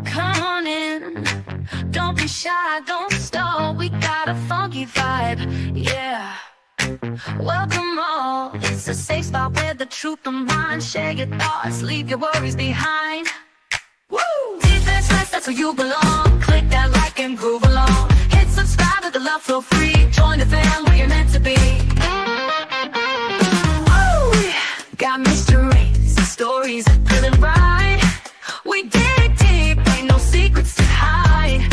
Come on in, don't be shy, don't stall. We got a funky vibe, yeah. Welcome all, it's a safe spot where the truth of mine. Share your thoughts, leave your worries behind. Woo! Defenseless, that's where you belong. Click that like and groove along. Hit subscribe, let the love flow free. Join the fam where you're meant to be. Woo! Got mysteries, stories that feeling right. We dig deep, ain't no secrets to hide.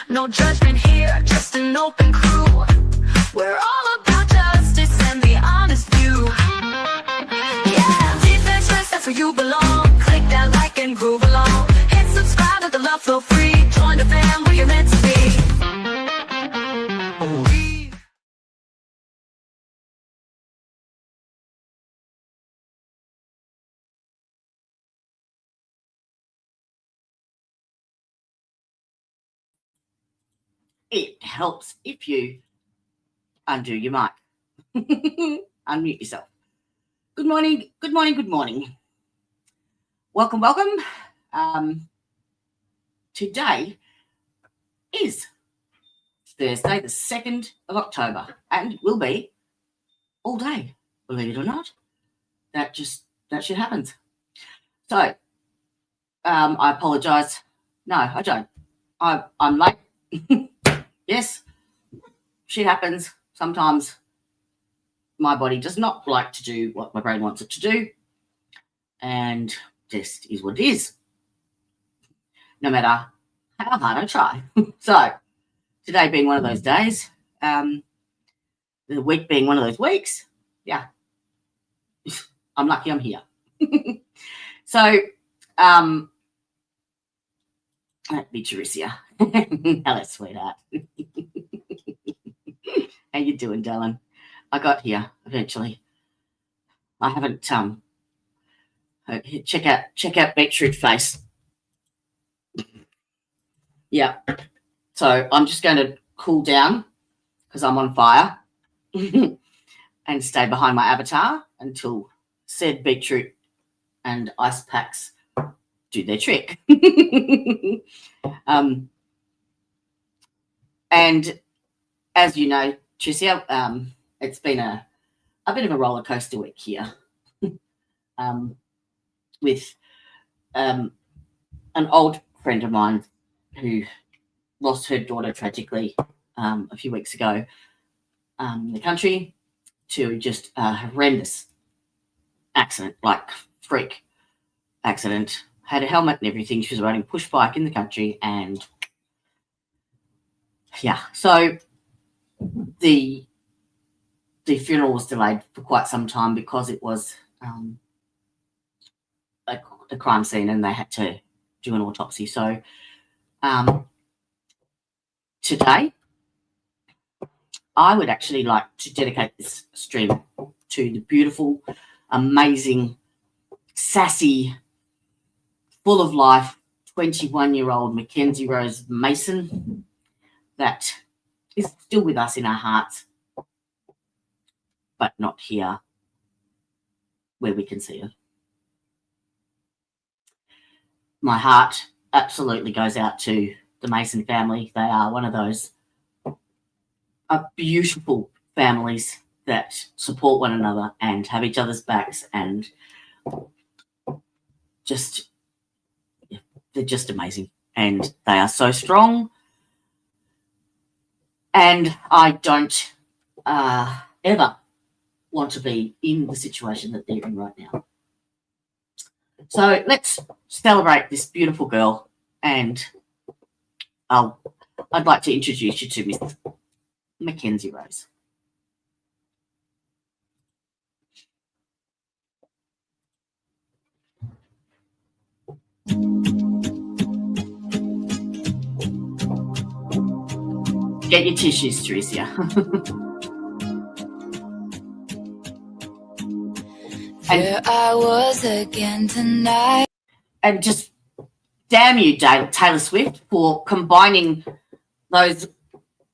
No judgment here, just an open crew. We're all about justice and the honest view. Yeah, defenseless, that's where you belong. Click that like and groove along. Hit subscribe, let the love flow free. Join the fam where you're meant to be. It helps if you undo your mic. Unmute yourself. Good morning, good morning, good morning. Welcome, welcome. Today is Thursday, the 2nd of October, and it will be all day, believe it or not. That shit happens. So, I apologise. No, I don't. I'm late. Yes, shit happens. Sometimes my body does not like to do what my brain wants it to do, and just is what it is, no matter how hard I try. So, today being one of those days, the week being one of those weeks, yeah, I'm lucky I'm here. So, that'd be Teresa. Hello, sweetheart. How you doing, darling? I got here eventually. I haven't check out Beetroot face. Yeah. So I'm just going to cool down because I'm on fire and stay behind my avatar until said beetroot and ice packs do their trick. And as you know, Tricia, it's been a bit of a roller coaster week here with an old friend of mine who lost her daughter tragically a few weeks ago in the country to just a horrendous accident, like freak accident. Had a helmet and everything. She was riding push bike in the country, and yeah, so the funeral was delayed for quite some time because it was a crime scene and they had to do an autopsy. So today I would actually like to dedicate this stream to the beautiful, amazing, sassy, full of life 21-year-old Mackenzie Rose Mason that is still with us in our hearts, but not here where we can see her. My heart absolutely goes out to the Mason family. They are one of those beautiful families that support one another and have each other's backs, and just, yeah, they're just amazing. And they are so strong. And I don't ever want to be in the situation that they're in right now. So let's celebrate this beautiful girl, and I'd like to introduce you to Miss Mackenzie Rose. Get your tissues, Teresa. There I was again tonight. And just damn you, Taylor Swift, for combining those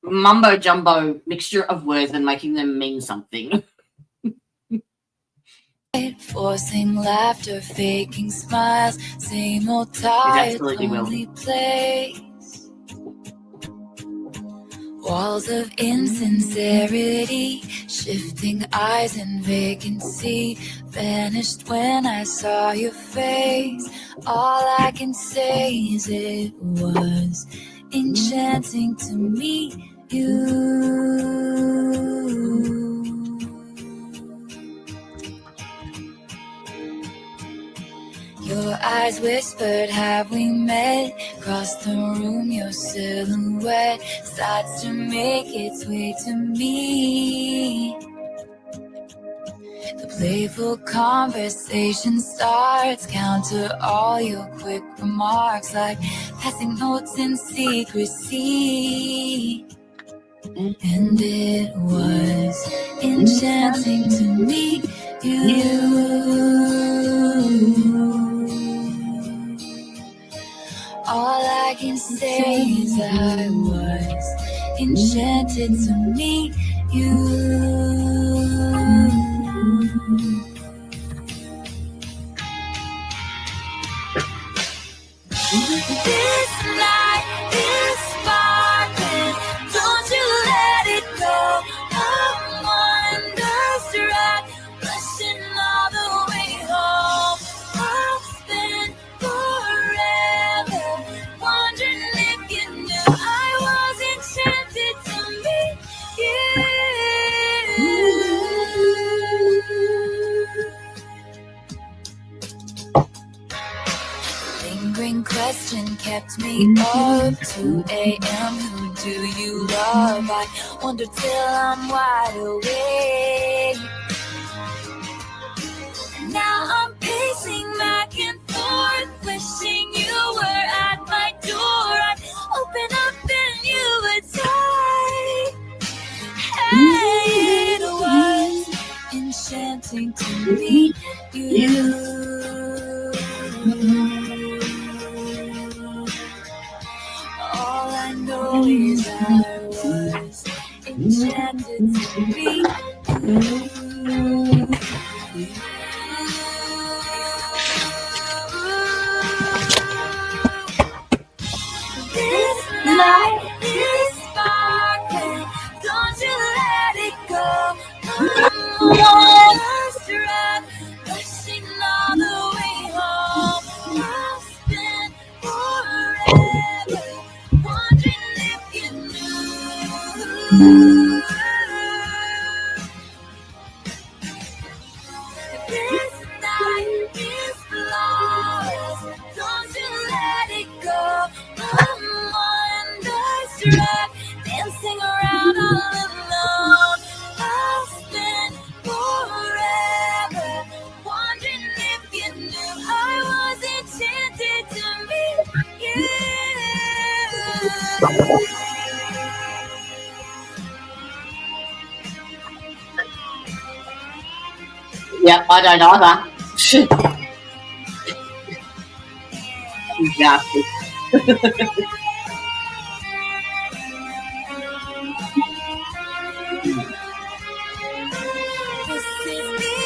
mumbo jumbo mixture of words and making them mean something. Forcing laughter, faking smiles, same old tired, lonely place. Walls of insincerity, shifting eyes and vacancy, vanished when I saw your face. All I can say is it was enchanting to meet you. Your eyes whispered, have we met? Across the room, your silhouette starts to make its way to me. The playful conversation starts, counter all your quick remarks like passing notes in secrecy. And it was enchanting to meet you. All I can say is I was enchanted to meet you. This night is sparkling, don't you let it go. I'm wonderstruck, rushing all the way home. I'll spend forever wondering if you knew I was enchanted to meet you. Lingering question kept me up 2 a.m. Who do you love? I wonder till I'm wide awake. Now I'm pacing back and forth, wishing you were at my door. I'd open up and you would say, hey, it was enchanting to meet you. All I know is I was enchanted to meet you. This night is sparkling, don't you let it go. I'm wonderstruck, rushing all the way home. I'll spend forever wondering if you knew. This night is flawless, don't you let it go. I'm wonderstruck, dancing around all alone. I'll spend forever wondering if you knew I was enchanted to meet you. Yeah, I don't know that. Exactly. This is me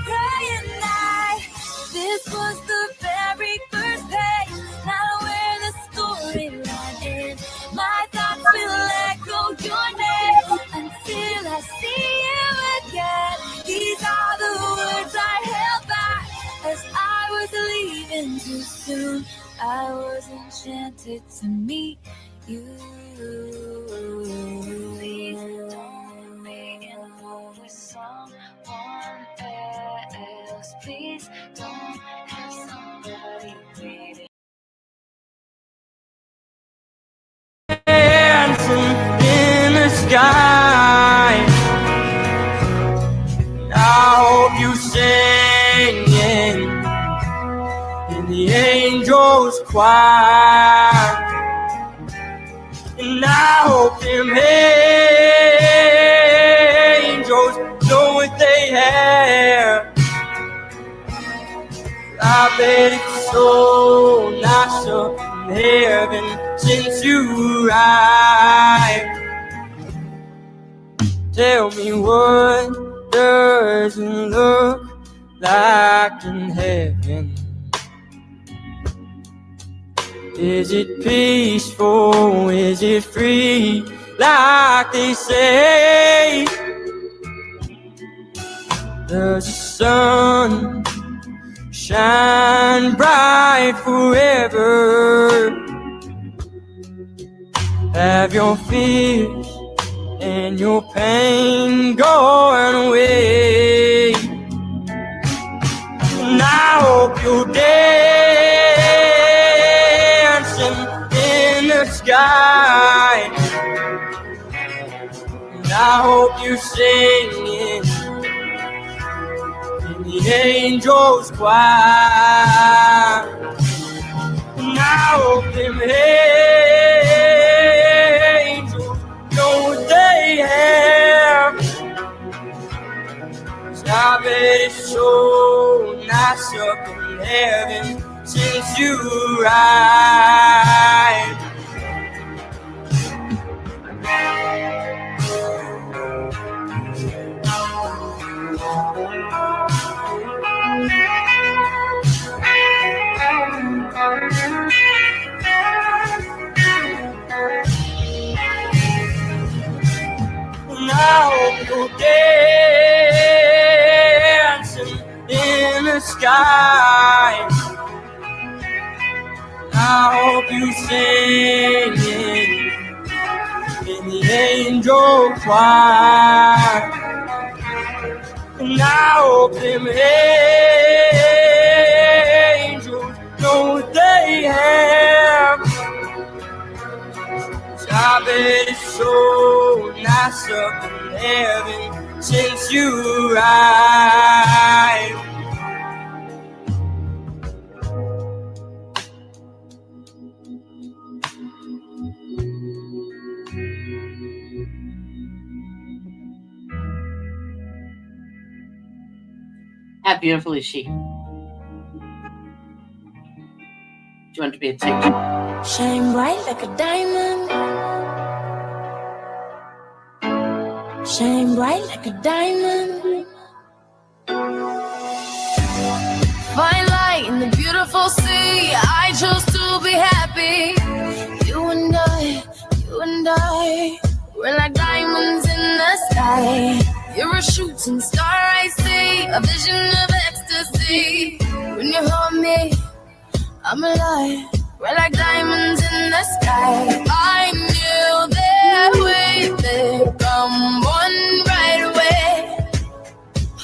praying night. This was the very first page, not where the storyline ends. My thoughts will echo your name until I see you again. These are the words I held back as I was leaving too soon. I was enchanted to meet you. Please don't make it over someone else. Please don't have somebody waiting. Dancing in the sky, I hope you singing in the angels' choir, and I hope them angels know what they have. I bet it's so nice up in heaven since you arrived. Tell me what doesn't look like in heaven? Is it peaceful? Is it free? Like they say? Does the sun shine bright forever? Have your fears and your pain going away? And I hope you're dancing in the sky, and I hope you're singing in the angels' choir, and I hope them angels know what they have. 'Cause I bet it's so nice up in heaven since you arrived. And I hope you're dancing in the sky. I hope you're singing in the angel choir, and I hope them angels know what they have. 'Cause I bet it's so nice up in heaven since you arrived. How beautiful is she? Do you want to be a teacher? Shine bright like a diamond. Shine bright like a diamond. Fine light in the beautiful sea. I chose to be happy. You and I, we're like diamonds in the sky. You're a shooting star, I see, a vision of ecstasy. When you hold me, I'm alive. We're like diamonds in the sky. I knew that we would come one right away.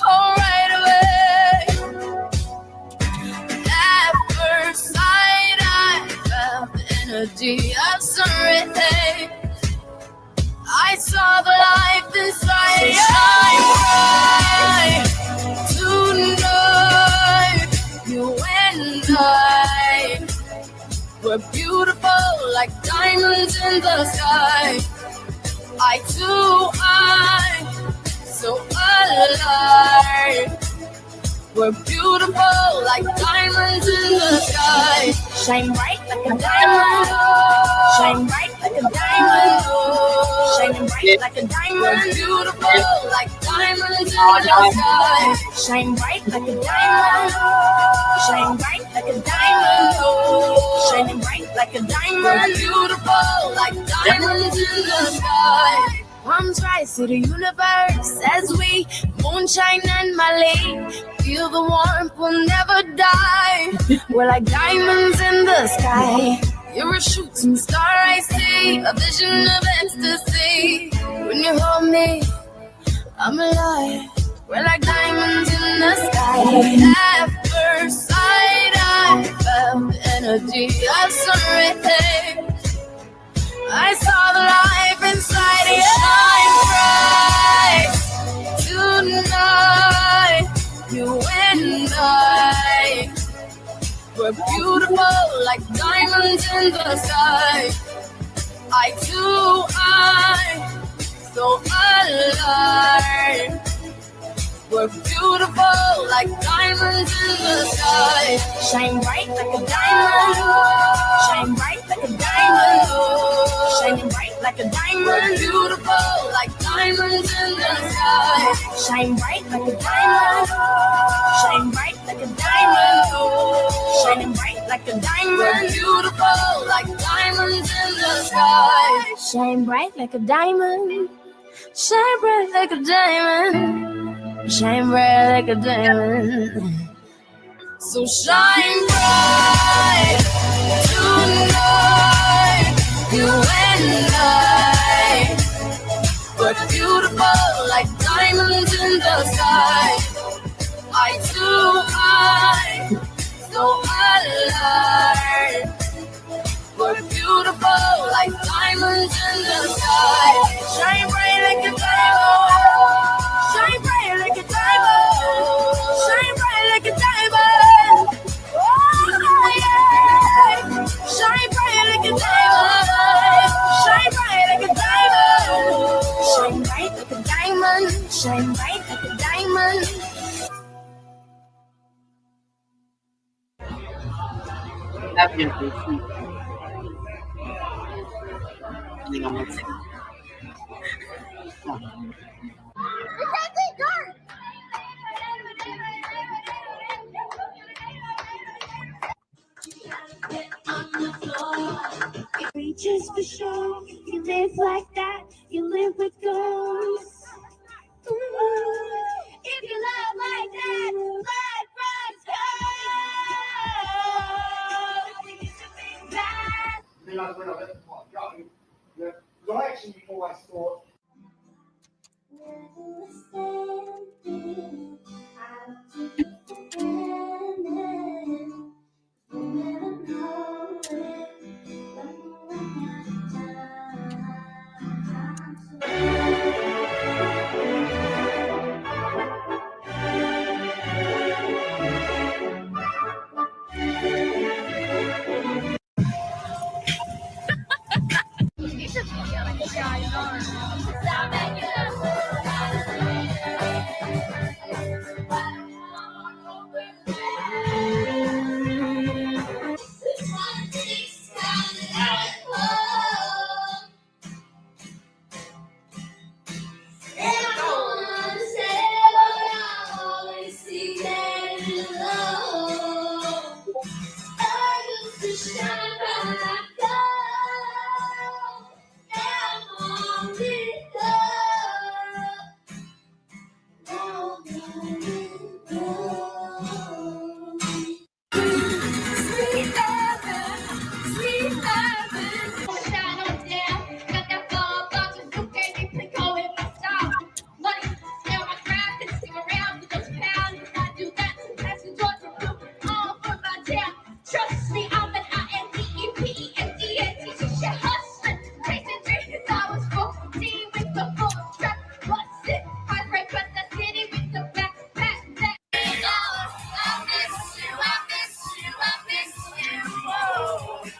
Oh, right away. At first sight, I felt the energy of sun rays. I saw the life inside. So shine bright tonight. You and I, we're beautiful like diamonds in the sky. I too, I'm so alive. We're beautiful like diamonds in the sky. Shine bright like a diamond. Shine bright like a diamond. Shining bright like a diamond. We're beautiful like diamonds in the sky. Shine bright like a diamond. Shine bright like a diamond. Shining bright like a diamond. We're beautiful like diamonds in the sky. Palms rise to the universe as we moonshine and Malay. Feel the warmth, we'll never die. We're like diamonds in the sky. You're a shooting star, I see, a vision of ecstasy. When you hold me, I'm alive. We're like diamonds in the sky. At first sight, I felt the energy of sun rays. I saw the life inside you. Shine bright tonight. You and I, we're beautiful like diamonds in the sky. I too, I'm so alive. We're beautiful like diamonds in the sky. Shine bright like a diamond. Shine bright like a diamond. Shining bright like a diamond. We're beautiful like diamonds. diamonds in the sky. Shine bright like a diamond. Shine bright like a diamond. Shining bright like a diamond. Beautiful like diamonds in the sky. Shine bright like a diamond. Shine bright like a diamond. Shine bright like a diamond. So shine bright tonight, you and I. We're beautiful like diamonds in the sky. Eye to eye, so alive. We're beautiful like diamonds in the sky. Shine bright like a diamond. Shine bright like a diamond. Shine bright like a diamond. Oh yeah. Shine bright like a diamond. Shine bright like a diamond. Shine bright like a diamond. Shine bright like a diamond. That beautiful. Hang on 1 second. Oh. Reaches for sure. You live like that. You live with goals. If you love like that, let us go. Your action you always thought. Trust me, I'm an INDEPENDENT. She's hustling, chasing dreams. I was 14 with the full strap. What's it? Heartbreak, but the city with the backpack. I miss you, I miss you, I miss you. Whoa.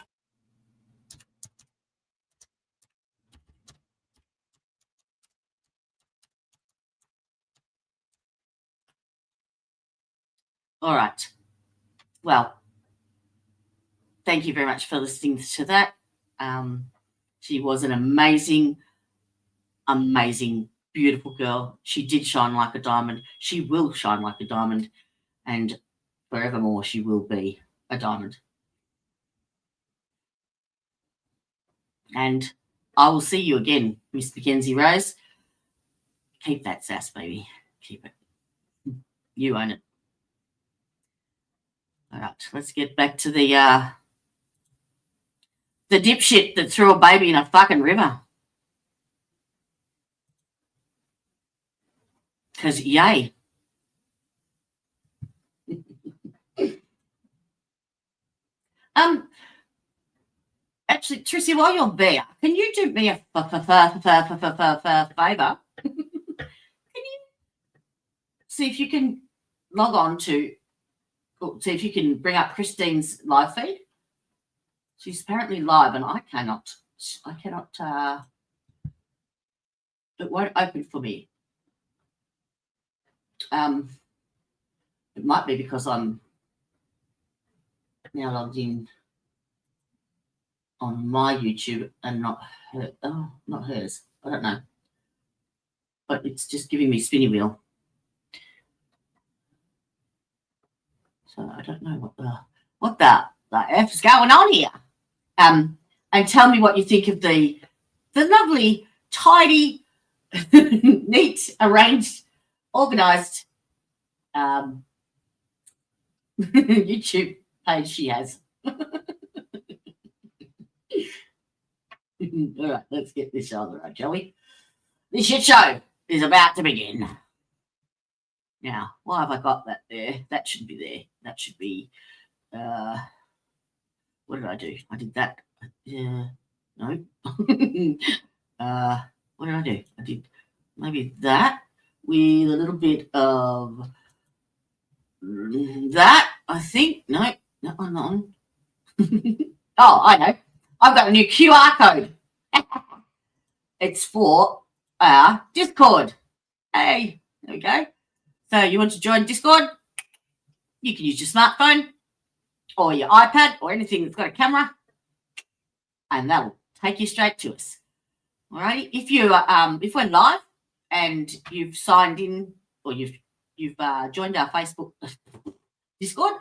All right. Well, thank you very much for listening to that. She was an amazing, beautiful girl. She did shine like a diamond. She will shine like a diamond, and forevermore she will be a diamond. And I will see you again, Miss Mackenzie Rose. Keep that sass, baby. Keep it. You own it. All right, let's get back to the dipshit that threw a baby in a fucking river. Because yay. Actually, Trissy, while you're there, can you do me a favor? Can you see if you can log on to, see if you can bring up Christine's live feed? She's apparently live, and I cannot. It won't open for me. It might be because I'm now logged in on my YouTube and not her. Oh, not hers. I don't know. but it's just giving me spinny wheel. So I don't know what the F is going on here. And tell me what you think of the lovely, tidy, neat, arranged, organised YouTube page she has. All right, let's get this on the road, shall we? This shit show is about to begin. Now, why have I got that there? That shouldn't be there. That should be, what did I do? I did that. No. What did I do? I did maybe that with a little bit of that, I think. No, that one, that one. Oh, I know. I've got a new QR code. It's for our Discord. Hey, there we go. So you want to join Discord? You can use your smartphone or your iPad or anything that's got a camera, and that will take you straight to us. Alrighty. If we're live and you've signed in or you've joined our Facebook Discord,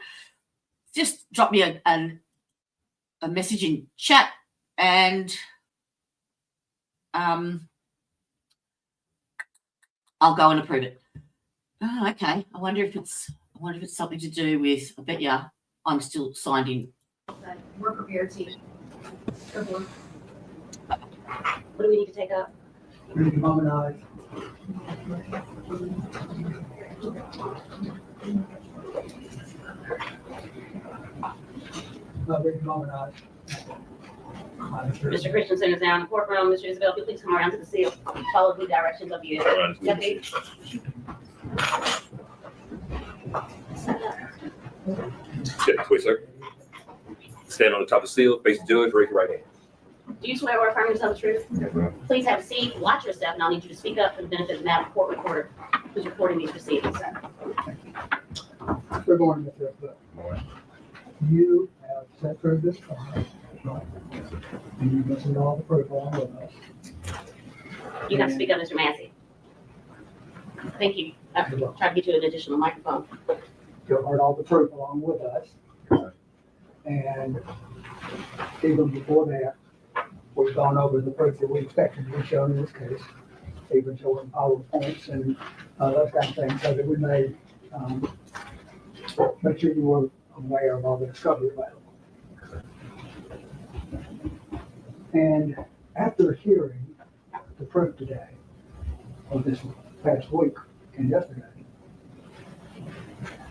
just drop me a message in chat, and I'll go and approve it. Oh, okay. I wonder if it's something to do with. I bet you I'm still signed in. We're prepared to. What do we need to take up? We need to harmonize. Mr. Christensen is now in the courtroom. Mr. Isabelle, if you please come around to the seal. Follow the directions of you. Deputy. Check, twist, sir. Stand on the top of the seal, face the judge, raise your right hand. Do you swear or affirm to tell the truth? Please have a seat, watch your step, and I'll need you to speak up for the benefit of the Madam Court Recorder who's recording these proceedings. We're going to this, but you have sat through this trial, right? And you've listened to all the proof along with us. You have to speak up, Mr. Massey. Thank you. Try to get you an additional microphone. You've heard all the proof along with us. And even before that, we've gone over the proof that we expected to be shown in this case, even showing PowerPoints and those kind of things, so that we may make sure you were aware of all the discovery available. And after hearing the proof today, or this past week and yesterday,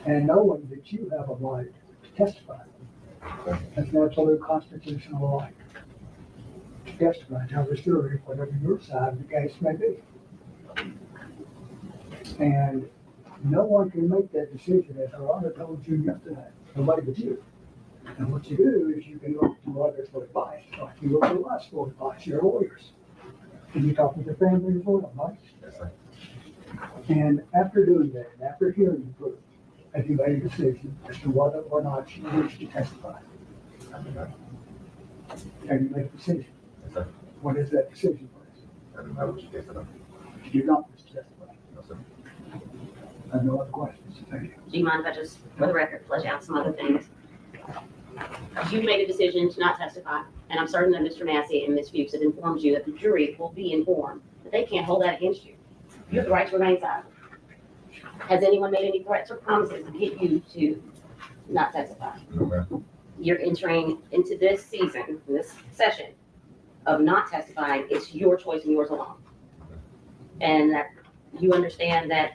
and knowing that you have a right to testify, that's an absolute constitutional right to testify, tell the story, whatever your side of the case may be. And no one can make that decision, as our Honor told you yesterday, nobody but you. And what you do is you can look to others for advice, like you look to us for advice, your lawyers. And you talk with your family as well, right? And after doing that, and after hearing the proof, have you made a decision as to whether or not you wish to testify? Have you made a decision? What is that decision, please? You do not wish to testify. I have no other questions. Thank you. Do you mind if I just, for the record, flesh out some other things? You made a decision to not testify, and I'm certain that Mr. Massey and Ms. Fuchs have informed you that the jury will be informed, but they can't hold that against you. You have the right to remain silent. Has anyone made any threats or promises to get you to not testify? No, You're entering into this season, this session of not testifying. It's your choice and yours alone. And that you understand that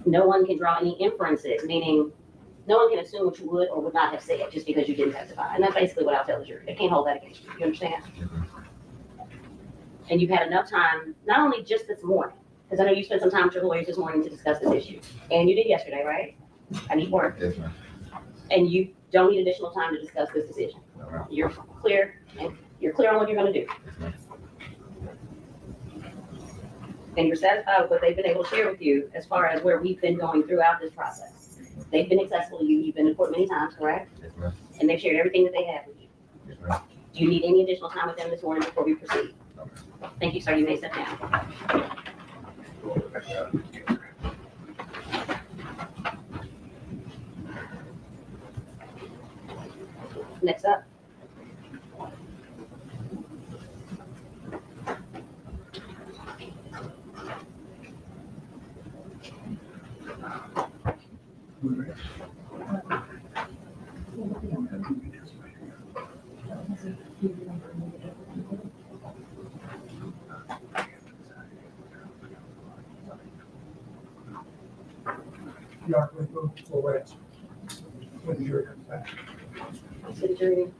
no one can draw any inferences, meaning no one can assume what you would or would not have said just because you didn't testify. And that's basically what I'll tell the jury. They can't hold that against you. You understand? And you've had enough time, not only just this morning, because I know you spent some time with your lawyers this morning to discuss this issue. And you did yesterday, right? I need work. Yes, ma'am. And you don't need additional time to discuss this decision. No, ma'am. You're clear, and you're clear on what you're going to do. Yes, ma'am. And you're satisfied with what they've been able to share with you as far as where we've been going throughout this process. They've been accessible to you. You've been in court many times, correct? Yes, ma'am. And they've shared everything that they have with you. Yes, ma'am. Do you need any additional time with them this morning before we proceed? No, ma'am. Thank you, sir. You may sit down. Next up. You are going to move forward when the jury comes back. City jury.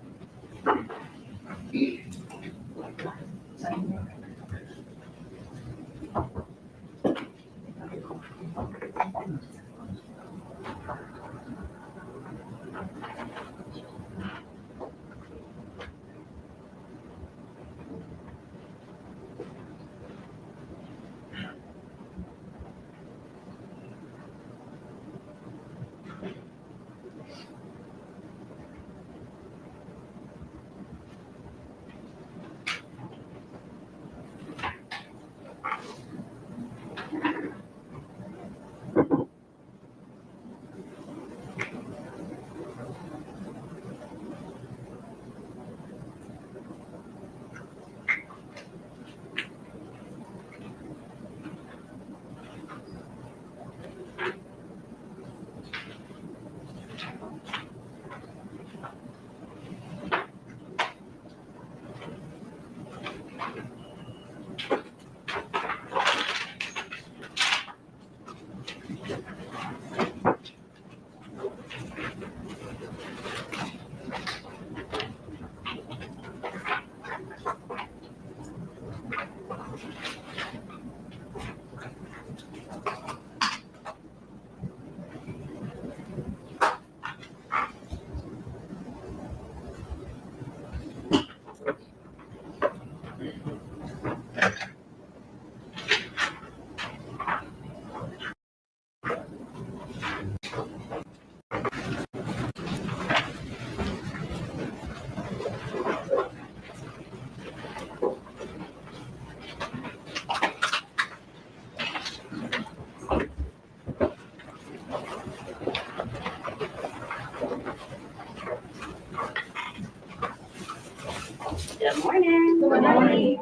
Good morning. Good morning.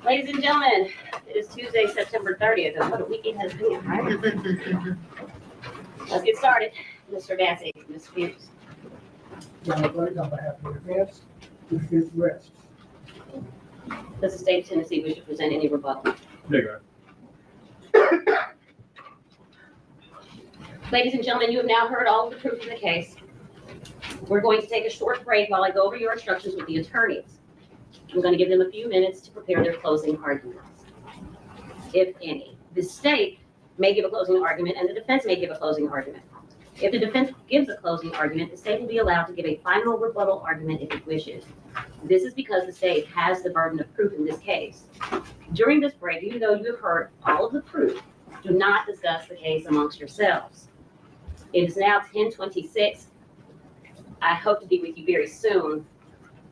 Ladies and gentlemen, it is Tuesday, September 30th, and what a weekend has been, right? Let's get started. Mr. Massey, Ms. Hughes. John Blake, on behalf of the defense, the fifth rests. Does the state of Tennessee wish to present any rebuttal? Nigger. Ladies and gentlemen, you have now heard all of the proof in the case. We're going to take a short break while I go over your instructions with the attorneys. I'm going to give them a few minutes to prepare their closing arguments, if any. The state may give a closing argument and the defense may give a closing argument. If the defense gives a closing argument, the state will be allowed to give a final rebuttal argument if it wishes. This is because the state has the burden of proof in this case. During this break, even though you have heard all of the proof, do not discuss the case amongst yourselves. It is now 10:26. I hope to be with you very soon,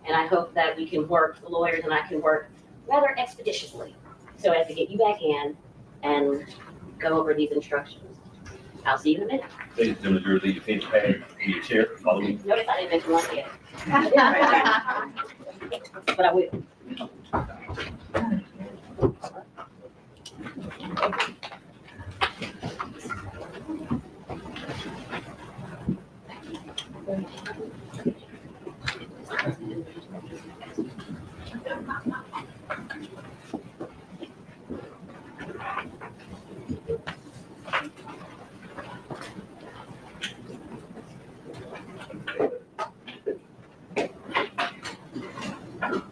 and I hope that we can work, the lawyers and I can work rather expeditiously so as to get you back in and go over these instructions. I'll see you in a minute. Ladies and gentlemen, your lead defense pad, your chair, follow me. Notice I didn't mention one yet. But I will.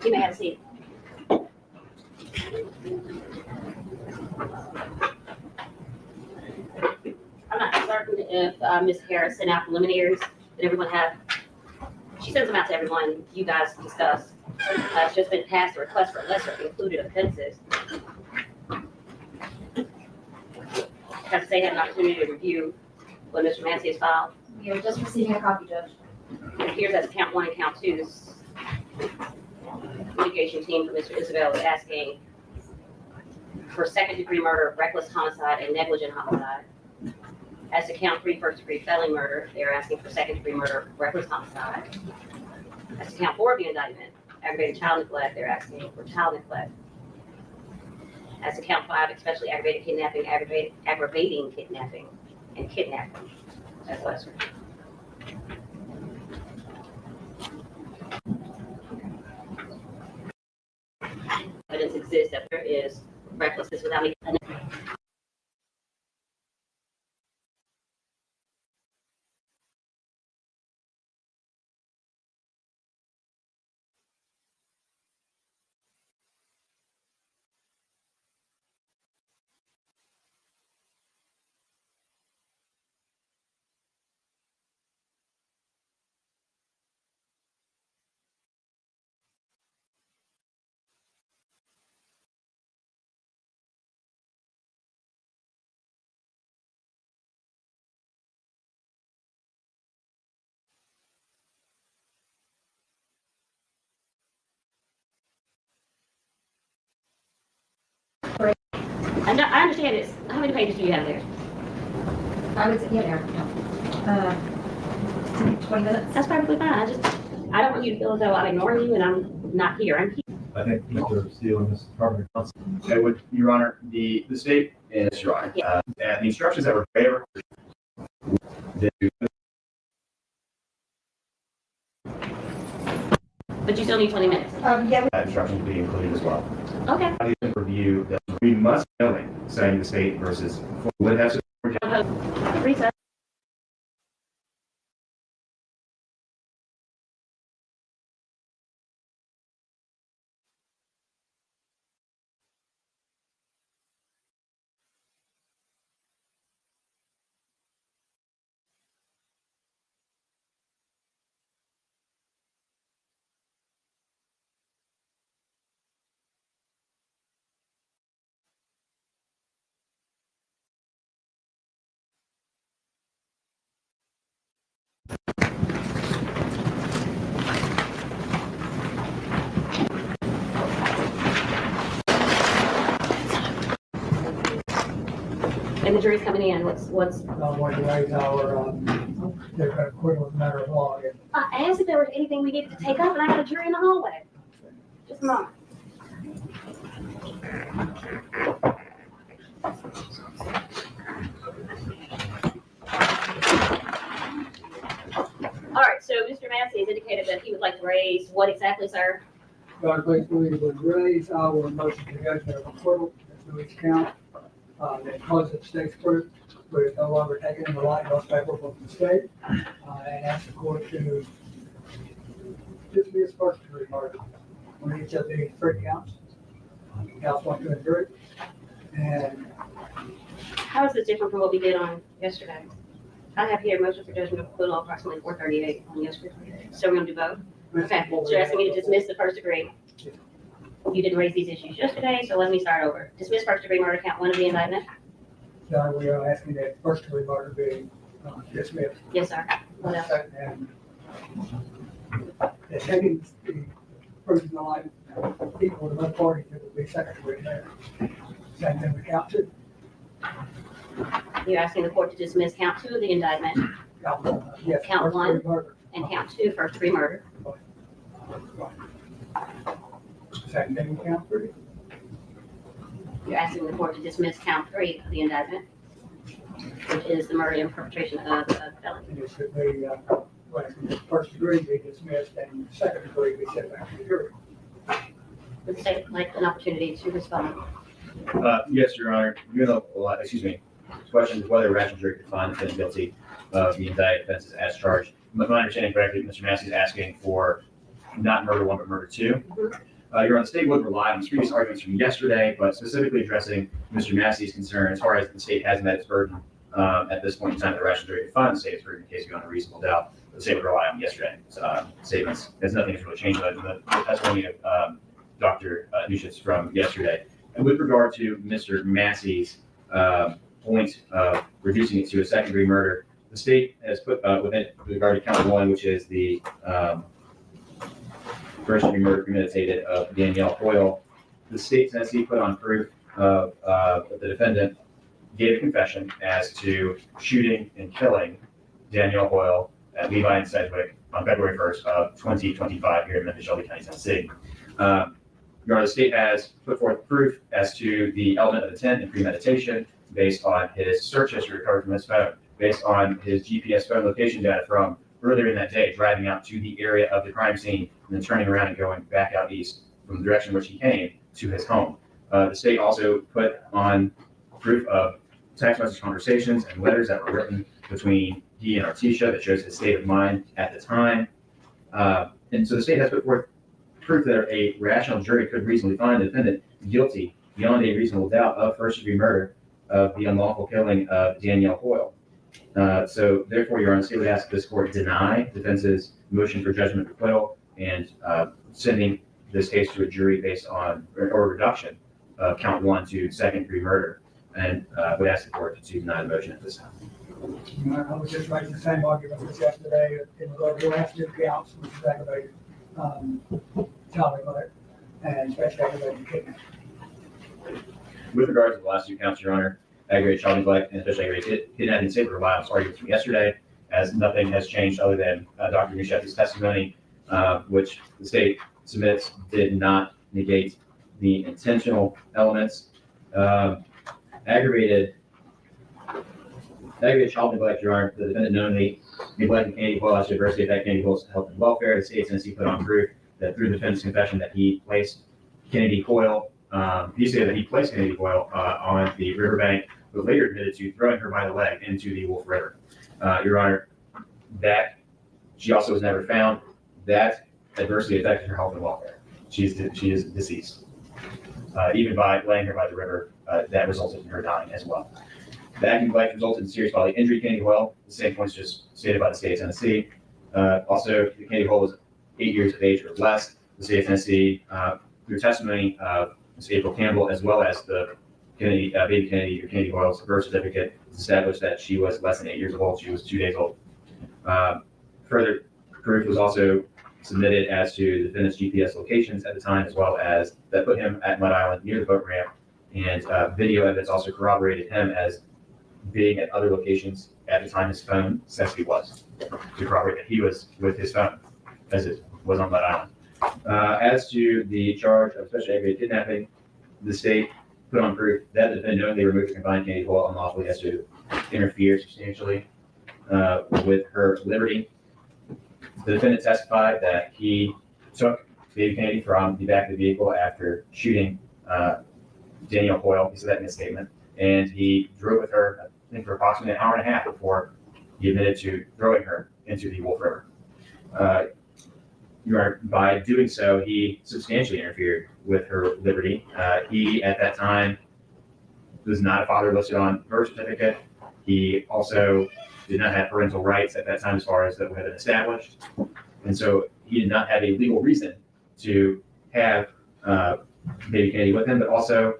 You may have a seat. I'm not certain if Ms. Harris sent out preliminaries that everyone had. She sends them out to everyone you guys discussed. It's just been passed a request for lesser included offenses. Have to say, had an opportunity to review what Mr. Massey has filed. You're just receiving a copy, Judge. It appears as count 1 and count 2's litigation team for Mr. Isabelle is asking for second-degree murder, reckless homicide, and negligent homicide. As to count 3 first-degree felony murder, they are asking for second-degree murder, reckless homicide. As to count 4 of the indictment, aggravated child neglect, they're asking for child neglect. As to count 5, especially aggravated kidnapping, aggravating kidnapping, and kidnapping as lesser. Evidence exists that there is recklessness without any. I understand this. How many pages do you have there? I would say, yeah, there. 20 minutes. That's perfectly fine. I don't want you to feel as though I'm ignoring you and I'm not here. I'm here. I think Mr. Steele and Mrs. Carpenter. Okay, would, Your Honor, the state is, Your Honor, and the instructions that were favored. But you still need 20 minutes. Yeah. That instruction to be included as well. Okay. I think review that we must knowing saying the state versus would have Recess. And the jury's coming in. What's? Not going to raise our, they're going to quit with a matter of law. I asked if there was anything we needed to take up, and I got a jury in the hallway. Just a moment. All right, so Mr. Massey has indicated that he would like to raise what exactly, sir? God, basically, would raise our motion to judgment of acquittal to each count. That because the state's proof, but it's no longer taken in the light most favorable to the state, and ask the court to dismiss first degree murder on each of the 3 counts, counts 1, 2, and 3. And How is this different from what we did on yesterday? I have here motion for judgment of acquittal approximately 4:38 on yesterday. So we're gonna do both? Okay, so you're asking me to dismiss the first degree. You didn't raise these issues yesterday, so let me start over. Dismiss first degree murder count 1 of the indictment. now we are asking that first degree murder be dismissed. Yes, sir. What else? And the taking the proof in the light equal to both parties, it would be second degree murder. Same thing with count 2. You're asking the court to dismiss count 2 of the indictment Yes, Count first degree 1. murder. and count 2 first degree murder. Same thing with count 3. You're asking the court to dismiss count 3 of the indictment, which is the murder and perpetration of a felony. And it should be, first degree be dismissed and second degree be sent back to the jury. Would the state like an opportunity to respond? Yes, Your Honor. Question is whether a rational jury could find the defendant guilty of the indicted offenses as charged. If my understanding correctly, Mr. Massey is asking for not murder 1, but murder 2. Your Honor, the state would rely on the previous arguments from yesterday, but specifically addressing Mr. Massey's concern as far as the state has met its burden at this point in time, the rational jury to find the state's burden in case beyond a reasonable doubt. The state would rely on yesterday's statements. There's nothing that's really changed other than the testimony of Dr. Nushitz from yesterday. And with regard to Mr. Massey's point of reducing it to a second-degree murder, the state has put with regard to count 1, which is the first-degree murder premeditated of Danielle Hoyle. The state says he put on proof of the defendant gave a confession as to shooting and killing Danielle Hoyle at Levi and Sedgwick on February 1st of 2025 here in Memphis, Shelby County, Tennessee. Your Honor, the state has put forth proof as to the element of intent and premeditation based on his search history recovered from his phone, based on his GPS phone location data from earlier in that day, driving out to the area of the crime scene and then turning around and going back out east from the direction in which he came to his home. The state also put on proof of text message conversations and letters that were written between he and Artesia that shows his state of mind at the time. And so the state has put forth proof that a rational jury could reasonably find the defendant guilty beyond a reasonable doubt of first-degree murder of the unlawful killing of Danielle Hoyle. So therefore, Your Honor, the state would ask this court deny defense's motion for judgment of acquittal and sending this case to a jury based on or reduction of count 1 to second-degree murder, and would ask the court to deny the motion at this time. I was just making the same argument as yesterday in regard to the last two counts, which is aggravated child neglect and especially aggravated kidnapping. With regards to the last two counts, Your Honor, aggravated child neglect and especially aggravated kidnapping, the state would rely on arguments from yesterday, as nothing has changed other than Dr. Nushet's testimony, which the state submits did not negate the intentional elements. Aggravated child neglect, Your Honor, the defendant knowingly neglected Kennedy Hoyle as to adversely affect Kennedy Hoyle's health and welfare. The state of Tennessee put on proof that through the defendant's confession that he placed Kennedy Hoyle, he stated that he placed Kennedy Hoyle on the riverbank, but later admitted to throwing her by the leg into the Wolf River. Your Honor, that she also was never found. That adversely affected her health and welfare. She is deceased. Even by laying her by the river, that resulted in her dying as well. The act of neglect resulted in serious bodily injury to Kennedy Hoyle. The same points just stated by the state of Tennessee. Also, Kennedy Hoyle was 8 years of age or less. The state of Tennessee, through testimony of Ms. April Campbell, as well as the baby Kennedy or Kennedy Hoyle's birth certificate, established that she was less than 8 years old. She was 2 days old. Further proof was also submitted as to the defendant's GPS locations at the time, as well as that put him at Mud Island near the boat ramp. And video evidence also corroborated him as being at other locations at the time his phone says he was, to corroborate that he was with his phone as it was on Mud Island. As to the charge of especially aggravated kidnapping, the state put on proof that the defendant knowingly removed and confined Kennedy Hoyle unlawfully as to interfere substantially with her liberty. The defendant testified that he took baby Kennedy from the back of the vehicle after shooting Danielle Hoyle. He said that in his statement. And he drove with her, I think, for approximately an hour and a half before he admitted to throwing her into the Wolf River. By doing so, he substantially interfered with her liberty. He, at that time, was not a father listed on birth certificate. He also did not have parental rights at that time as far as that had been established. And so he did not have a legal reason to have baby Kennedy with him, but also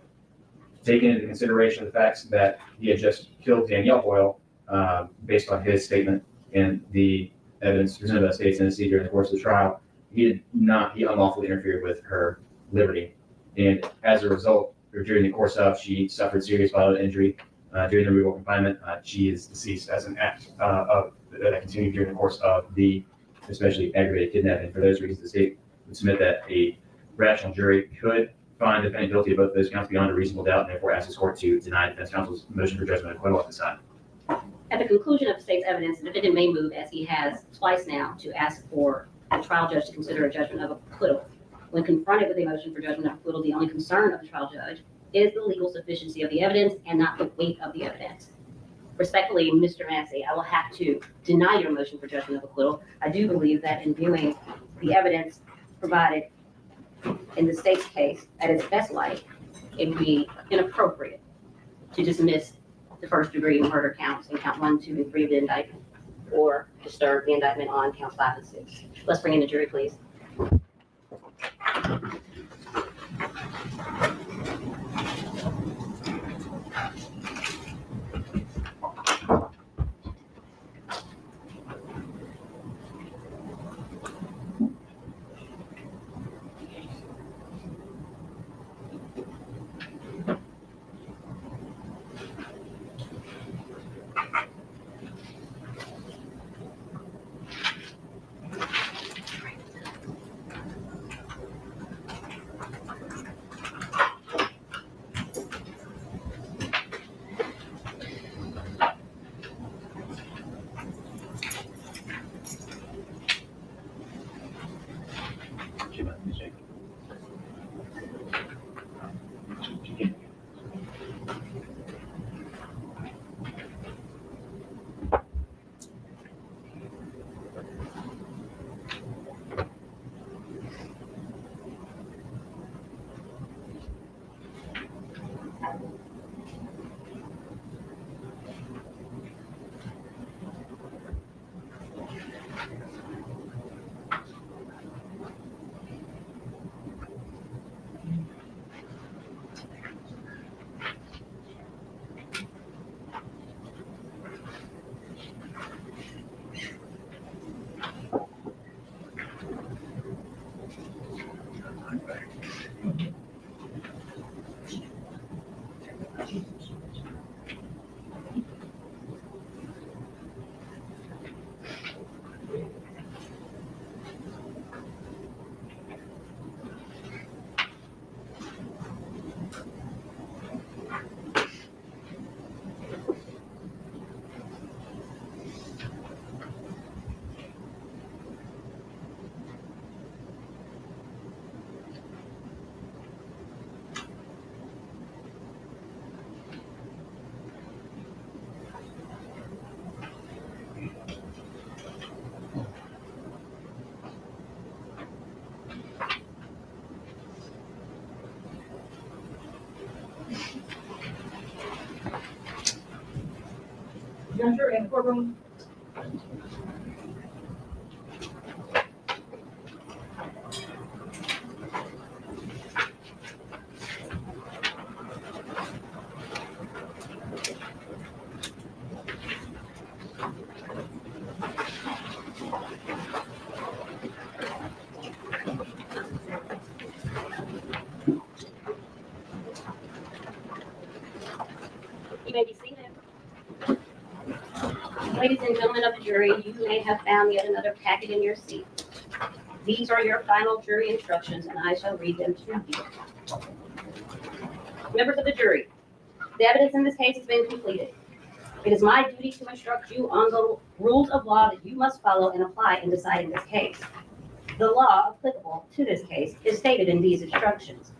taking into consideration the facts that he had just killed Danielle Hoyle based on his statement and the evidence presented by the state of Tennessee during the course of the trial, he unlawfully interfered with her liberty. And as a result, or during the course of, she suffered serious bodily injury during the removal confinement. She is deceased as an act that continued during the course of the especially aggravated kidnapping. For those reasons, the state would submit that a rational jury could find the defendant guilty of both of those counts beyond a reasonable doubt, and therefore ask this court to deny defense counsel's motion for judgment of acquittal at this time. At the conclusion of the state's evidence, the defendant may move, as he has twice now, to ask for the trial judge to consider a judgment of acquittal. When confronted with a motion for judgment of acquittal, the only concern of the trial judge is the legal sufficiency of the evidence and not the weight of the evidence. Respectfully, Mr. Massey, I will have to deny your motion for judgment of acquittal. I do believe that in viewing the evidence provided in the state's case at its best light, it would be inappropriate to dismiss the first degree murder counts in count 1, 2, and 3 of the indictment, or disturb the indictment on counts 5 and 6. Let's bring in the jury, please. Young jury in the courtroom. You may be seated. Ladies and gentlemen of the jury, you may have found yet another packet in your seat. These are your final jury instructions, and I shall read them to you. Members of the jury, the evidence in this case has been completed. It is my duty to instruct you on the rules of law that you must follow and apply in deciding this case. The law applicable to this case is stated in these instructions.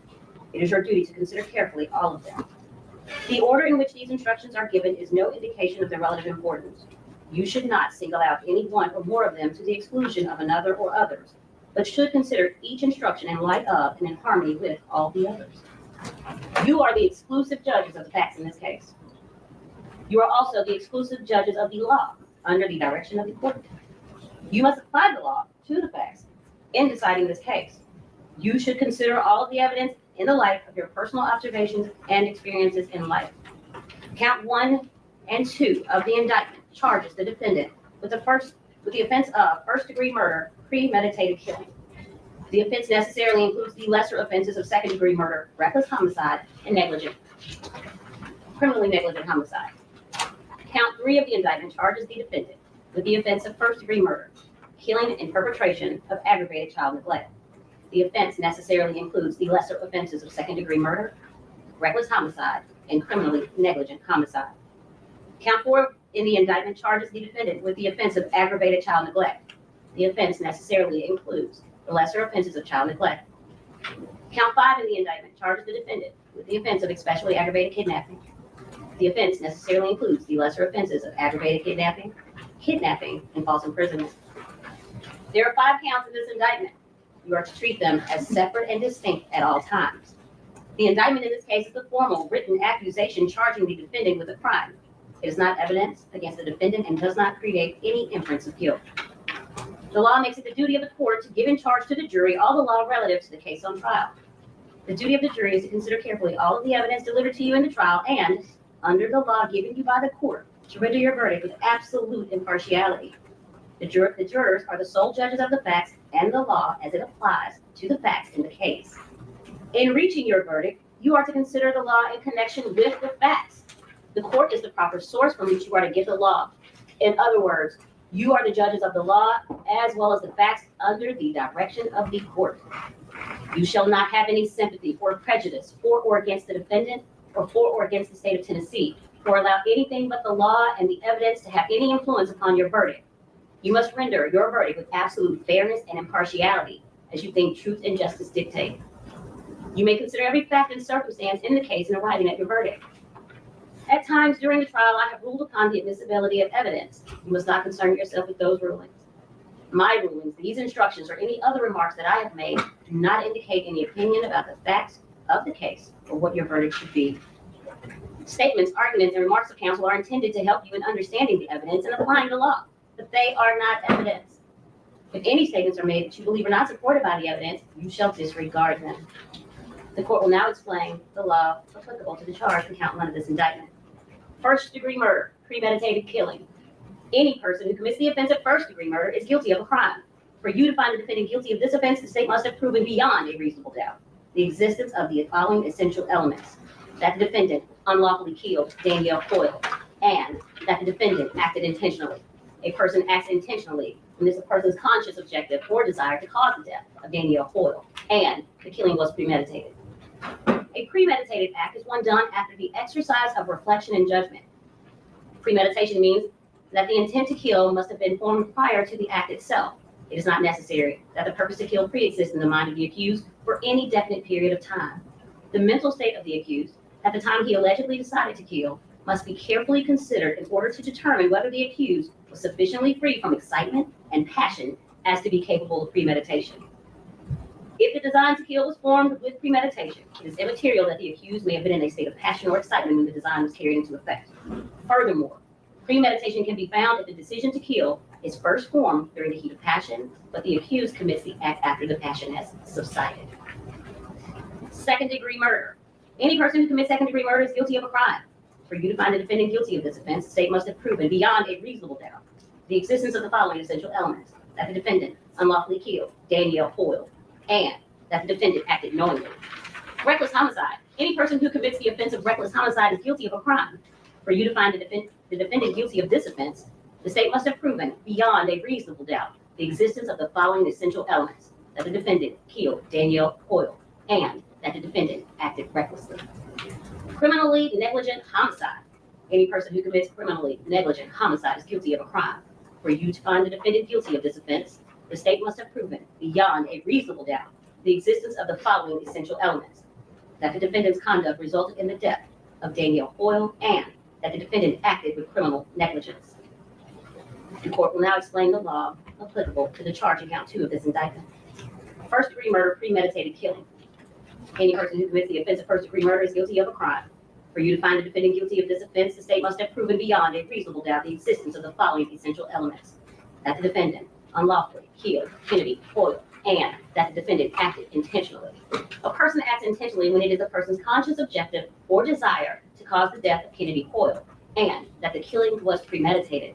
It is your duty to consider carefully all of them. The order in which these instructions are given is no indication of their relative importance. You should not single out any one or more of them to the exclusion of another or others, but should consider each instruction in light of and in harmony with all the others. You are the exclusive judges of the facts in this case. You are also the exclusive judges of the law under the direction of the court. You must apply the law to the facts in deciding this case. You should consider all of the evidence in the light of your personal observations and experiences in life. Count 1 and 2 of the indictment charges the defendant with the offense of first-degree murder, premeditated killing. The offense necessarily includes the lesser offenses of second-degree murder, reckless homicide, and criminally negligent homicide. Count 3 of the indictment charges the defendant with the offense of first-degree murder, killing and perpetration of aggravated child neglect. The offense necessarily includes the lesser offenses of second-degree murder, reckless homicide, and criminally negligent homicide. Count 4 in the indictment charges the defendant with the offense of aggravated child neglect. The offense necessarily includes the lesser offenses of child neglect. Count 5 in the indictment charges the defendant with the offense of especially aggravated kidnapping. The offense necessarily includes the lesser offenses of aggravated kidnapping, and false imprisonment. There are 5 counts in this indictment. You are to treat them as separate and distinct at all times. The indictment in this case is the formal written accusation charging the defendant with a crime. It is not evidence against the defendant and does not create any inference of guilt. The law makes it the duty of the court to give in charge to the jury all the law relative to the case on trial. The duty of the jury is to consider carefully all of the evidence delivered to you in the trial and, under the law given you by the court, to render your verdict with absolute impartiality. The jurors are the sole judges of the facts and the law as it applies to the facts in the case. In reaching your verdict, you are to consider the law in connection with the facts. The court is the proper source from which you are to get the law. In other words, you are the judges of the law as well as the facts under the direction of the court. You shall not have any sympathy or prejudice for or against the defendant or for or against the state of Tennessee, or allow anything but the law and the evidence to have any influence upon your verdict. You must render your verdict with absolute fairness and impartiality as you think truth and justice dictate. You may consider every fact and circumstance in the case in arriving at your verdict. At times during the trial, I have ruled upon the admissibility of evidence. You must not concern yourself with those rulings. My rulings, these instructions, or any other remarks that I have made do not indicate any opinion about the facts of the case or what your verdict should be. Statements, arguments, and remarks of counsel are intended to help you in understanding the evidence and applying the law, but they are not evidence. If any statements are made that you believe are not supported by the evidence, you shall disregard them. The court will now explain the law applicable to the charge in count 1 of this indictment. First-degree murder, premeditated killing. Any person who commits the offense of first-degree murder is guilty of a crime. For you to find the defendant guilty of this offense, the state must have proven beyond a reasonable doubt the existence of the following essential elements: that the defendant unlawfully killed Danielle Hoyle, and that the defendant acted intentionally. A person acts intentionally when it's a person's conscious objective or desire to cause the death of Danielle Hoyle, and the killing was premeditated. A premeditated act is one done after the exercise of reflection and judgment. Premeditation means that the intent to kill must have been formed prior to the act itself. It is not necessary that the purpose to kill pre-exists in the mind of the accused for any definite period of time. The mental state of the accused at the time he allegedly decided to kill must be carefully considered in order to determine whether the accused was sufficiently free from excitement and passion as to be capable of premeditation. If the design to kill was formed with premeditation, it is immaterial that the accused may have been in a state of passion or excitement when the design was carried into effect. Furthermore, premeditation can be found if the decision to kill is first formed during the heat of passion, but the accused commits the act after the passion has subsided. Second-degree murder. Any person who commits second-degree murder is guilty of a crime. For you to find the defendant guilty of this offense, the state must have proven beyond a reasonable doubt the existence of the following essential elements: that the defendant unlawfully killed Danielle Hoyle, and that the defendant acted knowingly. Reckless homicide. Any person who commits the offense of reckless homicide is guilty of a crime. For you to find the defendant guilty of this offense, the state must have proven beyond a reasonable doubt the existence of the following essential elements: that the defendant killed Danielle Hoyle, and that the defendant acted recklessly. Criminally negligent homicide. Any person who commits criminally negligent homicide is guilty of a crime. For you to find the defendant guilty of this offense, the state must have proven beyond a reasonable doubt the existence of the following essential elements: that the defendant's conduct resulted in the death of Danielle Hoyle, and that the defendant acted with criminal negligence. The court will now explain the law applicable to the charge in count 2 of this indictment. First-degree murder, premeditated killing. Any person who commits the offense of first-degree murder is guilty of a crime. For you to find the defendant guilty of this offense, the state must have proven beyond a reasonable doubt the existence of the following essential elements: that the defendant unlawfully killed Kennedy Hoyle, and that the defendant acted intentionally. A person acts intentionally when it is a person's conscious objective or desire to cause the death of Kennedy Hoyle, and that the killing was premeditated.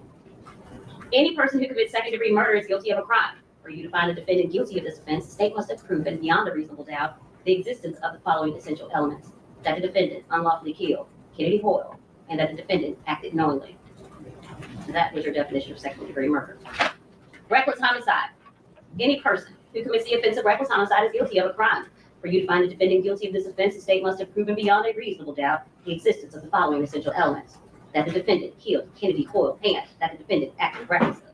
Any person who commits second-degree murder is guilty of a crime. For you to find the defendant guilty of this offense, the state must have proven beyond a reasonable doubt the existence of the following essential elements: that the defendant unlawfully killed Kennedy Hoyle, and that the defendant acted knowingly. So that was your definition of second-degree murder. Reckless homicide. Any person who commits the offense of reckless homicide is guilty of a crime. For you to find the defendant guilty of this offense, the state must have proven beyond a reasonable doubt the existence of the following essential elements: that the defendant killed Kennedy Hoyle, and that the defendant acted recklessly.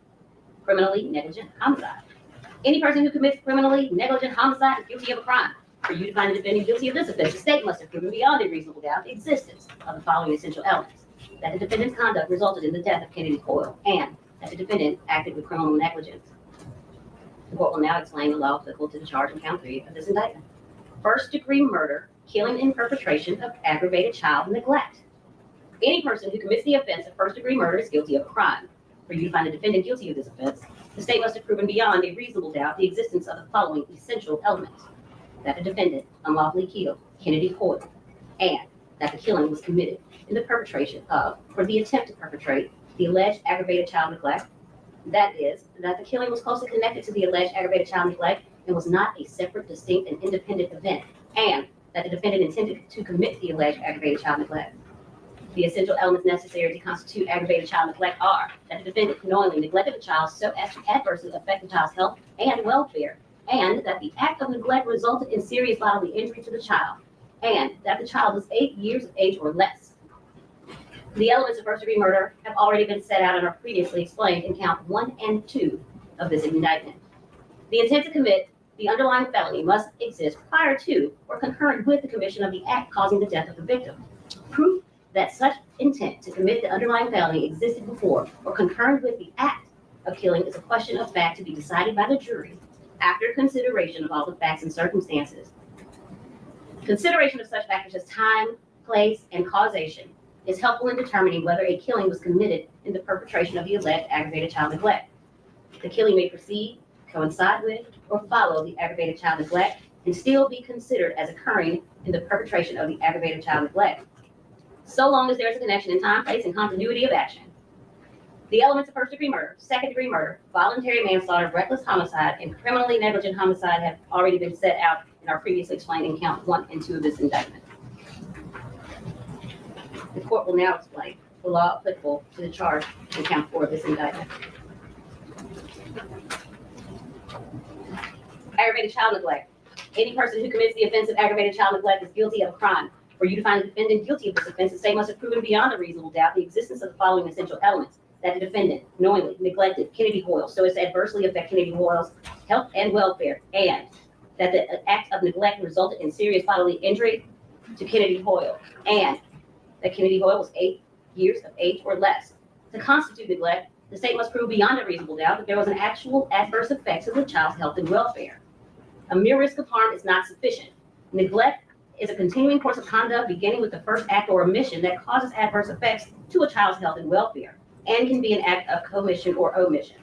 Criminally negligent homicide. Any person who commits criminally negligent homicide is guilty of a crime. For you to find the defendant guilty of this offense, the state must have proven beyond a reasonable doubt the existence of the following essential elements: that the defendant's conduct resulted in the death of Kennedy Hoyle, and that the defendant acted with criminal negligence. The court will now explain the law applicable to the charge in count 3 of this indictment. First-degree murder, killing in perpetration of aggravated child neglect. Any person who commits the offense of first-degree murder is guilty of a crime. For you to find the defendant guilty of this offense, the state must have proven beyond a reasonable doubt the existence of the following essential elements: that the defendant unlawfully killed Kennedy Hoyle, and that the killing was committed in the perpetration of, or the attempt to perpetrate, the alleged aggravated child neglect. That is, that the killing was closely connected to the alleged aggravated child neglect and was not a separate, distinct, and independent event, and that the defendant intended to commit the alleged aggravated child neglect. The essential elements necessary to constitute aggravated child neglect are that the defendant knowingly neglected the child so as to adversely affect the child's health and welfare, and that the act of neglect resulted in serious bodily injury to the child, and that the child was 8 years of age or less. The elements of first-degree murder have already been set out and are previously explained in count 1 and 2 of this indictment. The intent to commit the underlying felony must exist prior to or concurrent with the commission of the act causing the death of the victim. Proof that such intent to commit the underlying felony existed before or concurrent with the act of killing is a question of fact to be decided by the jury after consideration of all the facts and circumstances. Consideration of such factors as time, place, and causation is helpful in determining whether a killing was committed in the perpetration of the alleged aggravated child neglect. The killing may precede, coincide with, or follow the aggravated child neglect and still be considered as occurring in the perpetration of the aggravated child neglect, so long as there is a connection in time, place, and continuity of action. The elements of first-degree murder, second-degree murder, voluntary manslaughter, reckless homicide, and criminally negligent homicide have already been set out and are previously explained in count 1 and 2 of this indictment. The court will now explain the law applicable to the charge in count 4 of this indictment. Aggravated child neglect. Any person who commits the offense of aggravated child neglect is guilty of a crime. For you to find the defendant guilty of this offense, the state must have proven beyond a reasonable doubt the existence of the following essential elements: that the defendant knowingly neglected Kennedy Hoyle so as to adversely affect Kennedy Hoyle's health and welfare, and that the act of neglect resulted in serious bodily injury to Kennedy Hoyle, and that Kennedy Hoyle was 8 years of age or less. To constitute neglect, the state must prove beyond a reasonable doubt that there was an actual adverse effect to the child's health and welfare. A mere risk of harm is not sufficient. Neglect is a continuing course of conduct beginning with the first act or omission that causes adverse effects to a child's health and welfare, and can be an act of commission or omission.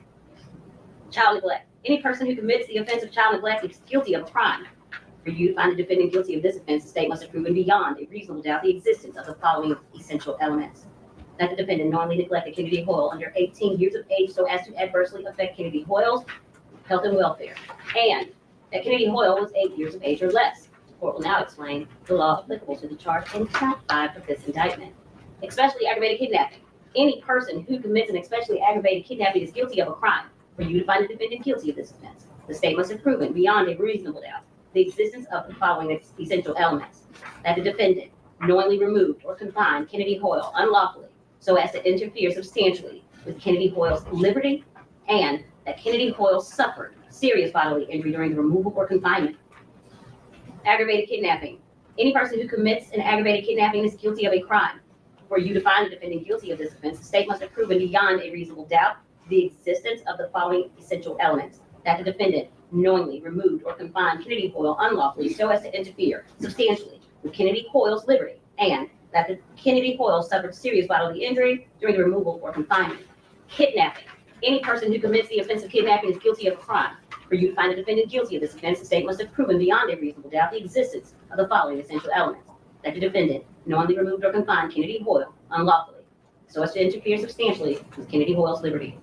Child neglect. Any person who commits the offense of child neglect is guilty of a crime. For you to find the defendant guilty of this offense, the state must have proven beyond a reasonable doubt the existence of the following essential elements: that the defendant knowingly neglected Kennedy Hoyle under 18 years of age so as to adversely affect Kennedy Hoyle's health and welfare, and that Kennedy Hoyle was 8 years of age or less. The court will now explain the law applicable to the charge in count 5 of this indictment. Especially aggravated kidnapping. Any person who commits an especially aggravated kidnapping is guilty of a crime. For you to find the defendant guilty of this offense, the state must have proven beyond a reasonable doubt the existence of the following essential elements: that the defendant knowingly removed or confined Kennedy Hoyle unlawfully so as to interfere substantially with Kennedy Hoyle's liberty, and that Kennedy Hoyle suffered serious bodily injury during the removal or confinement. Aggravated kidnapping. Any person who commits an aggravated kidnapping is guilty of a crime. For you to find the defendant guilty of this offense, the state must have proven beyond a reasonable doubt the existence of the following essential elements: that the defendant knowingly removed or confined Kennedy Hoyle unlawfully so as to interfere substantially with Kennedy Hoyle's liberty, and that the Kennedy Hoyle suffered serious bodily injury during the removal or confinement. Kidnapping. Any person who commits the offense of kidnapping is guilty of a crime. For you to find the defendant guilty of this offense, the state must have proven beyond a reasonable doubt the existence of the following essential elements: that the defendant knowingly removed or confined Kennedy Hoyle unlawfully so as to interfere substantially with Kennedy Hoyle's liberty,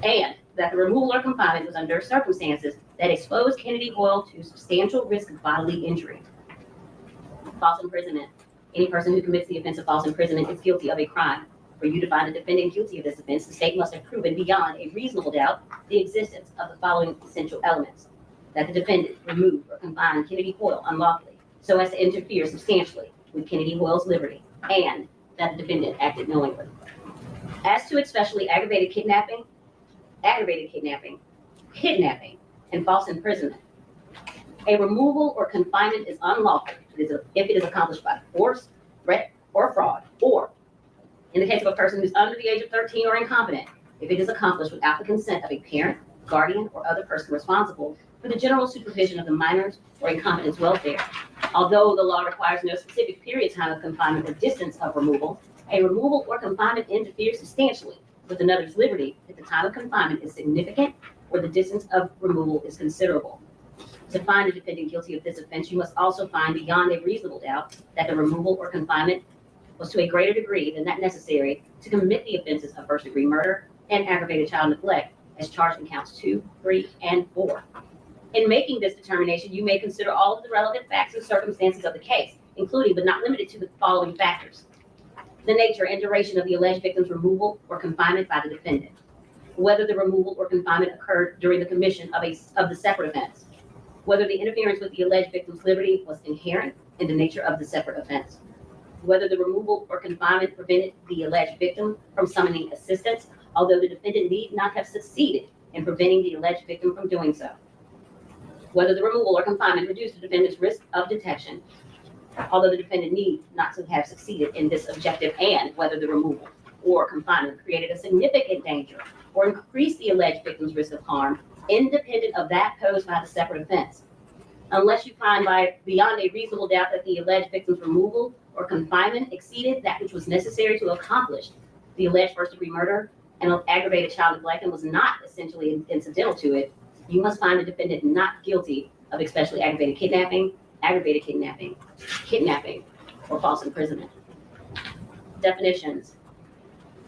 and that the removal or confinement was under circumstances that exposed Kennedy Hoyle to substantial risk of bodily injury. False imprisonment. Any person who commits the offense of false imprisonment is guilty of a crime. For you to find a defendant guilty of this offense, the state must have proven beyond a reasonable doubt the existence of the following essential elements: that the defendant removed or confined Kennedy Hoyle unlawfully so as to interfere substantially with Kennedy Hoyle's liberty, and that the defendant acted knowingly. As to especially aggravated kidnapping, and false imprisonment, a removal or confinement is unlawful if it is accomplished by force, threat, or fraud, or in the case of a person who's under the age of 13 or incompetent, if it is accomplished without the consent of a parent, guardian, or other person responsible for the general supervision of the minor's or incompetent's welfare. Although the law requires no specific period time of confinement or distance of removal, a removal or confinement interferes substantially with another's liberty if the time of confinement is significant or the distance of removal is considerable. To find a defendant guilty of this offense, you must also find beyond a reasonable doubt that the removal or confinement was to a greater degree than that necessary to commit the offenses of first-degree murder and aggravated child neglect as charged in counts 2, 3, and 4. In making this determination, you may consider all of the relevant facts and circumstances of the case, including but not limited to the following factors: the nature and duration of the alleged victim's removal or confinement by the defendant, whether the removal or confinement occurred during the commission of the separate offense, whether the interference with the alleged victim's liberty was inherent in the nature of the separate offense, whether the removal or confinement prevented the alleged victim from summoning assistance, although the defendant need not have succeeded in preventing the alleged victim from doing so, whether the removal or confinement reduced the defendant's risk of detection, although the defendant need not to have succeeded in this objective, and whether the removal or confinement created a significant danger or increased the alleged victim's risk of harm, independent of that posed by the separate offense. Unless you find beyond a reasonable doubt that the alleged victim's removal or confinement exceeded that which was necessary to accomplish the alleged first-degree murder and aggravated child neglect and was not essentially incidental to it, you must find the defendant not guilty of especially aggravated kidnapping, kidnapping, or false imprisonment. Definitions.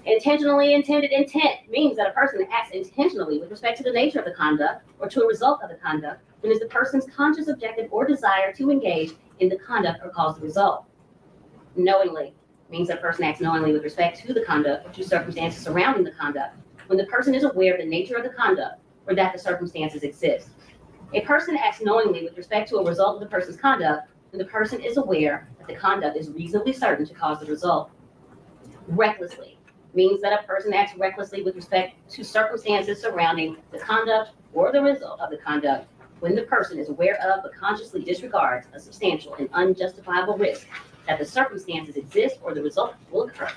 Intentionally intended intent means that a person acts intentionally with respect to the nature of the conduct or to a result of the conduct when it is the person's conscious objective or desire to engage in the conduct or cause the result. Knowingly means that a person acts knowingly with respect to the conduct or to circumstances surrounding the conduct when the person is aware of the nature of the conduct or that the circumstances exist. A person acts knowingly with respect to a result of the person's conduct when the person is aware that the conduct is reasonably certain to cause the result. Recklessly means that a person acts recklessly with respect to circumstances surrounding the conduct or the result of the conduct when the person is aware of but consciously disregards a substantial and unjustifiable risk that the circumstances exist or the result will occur.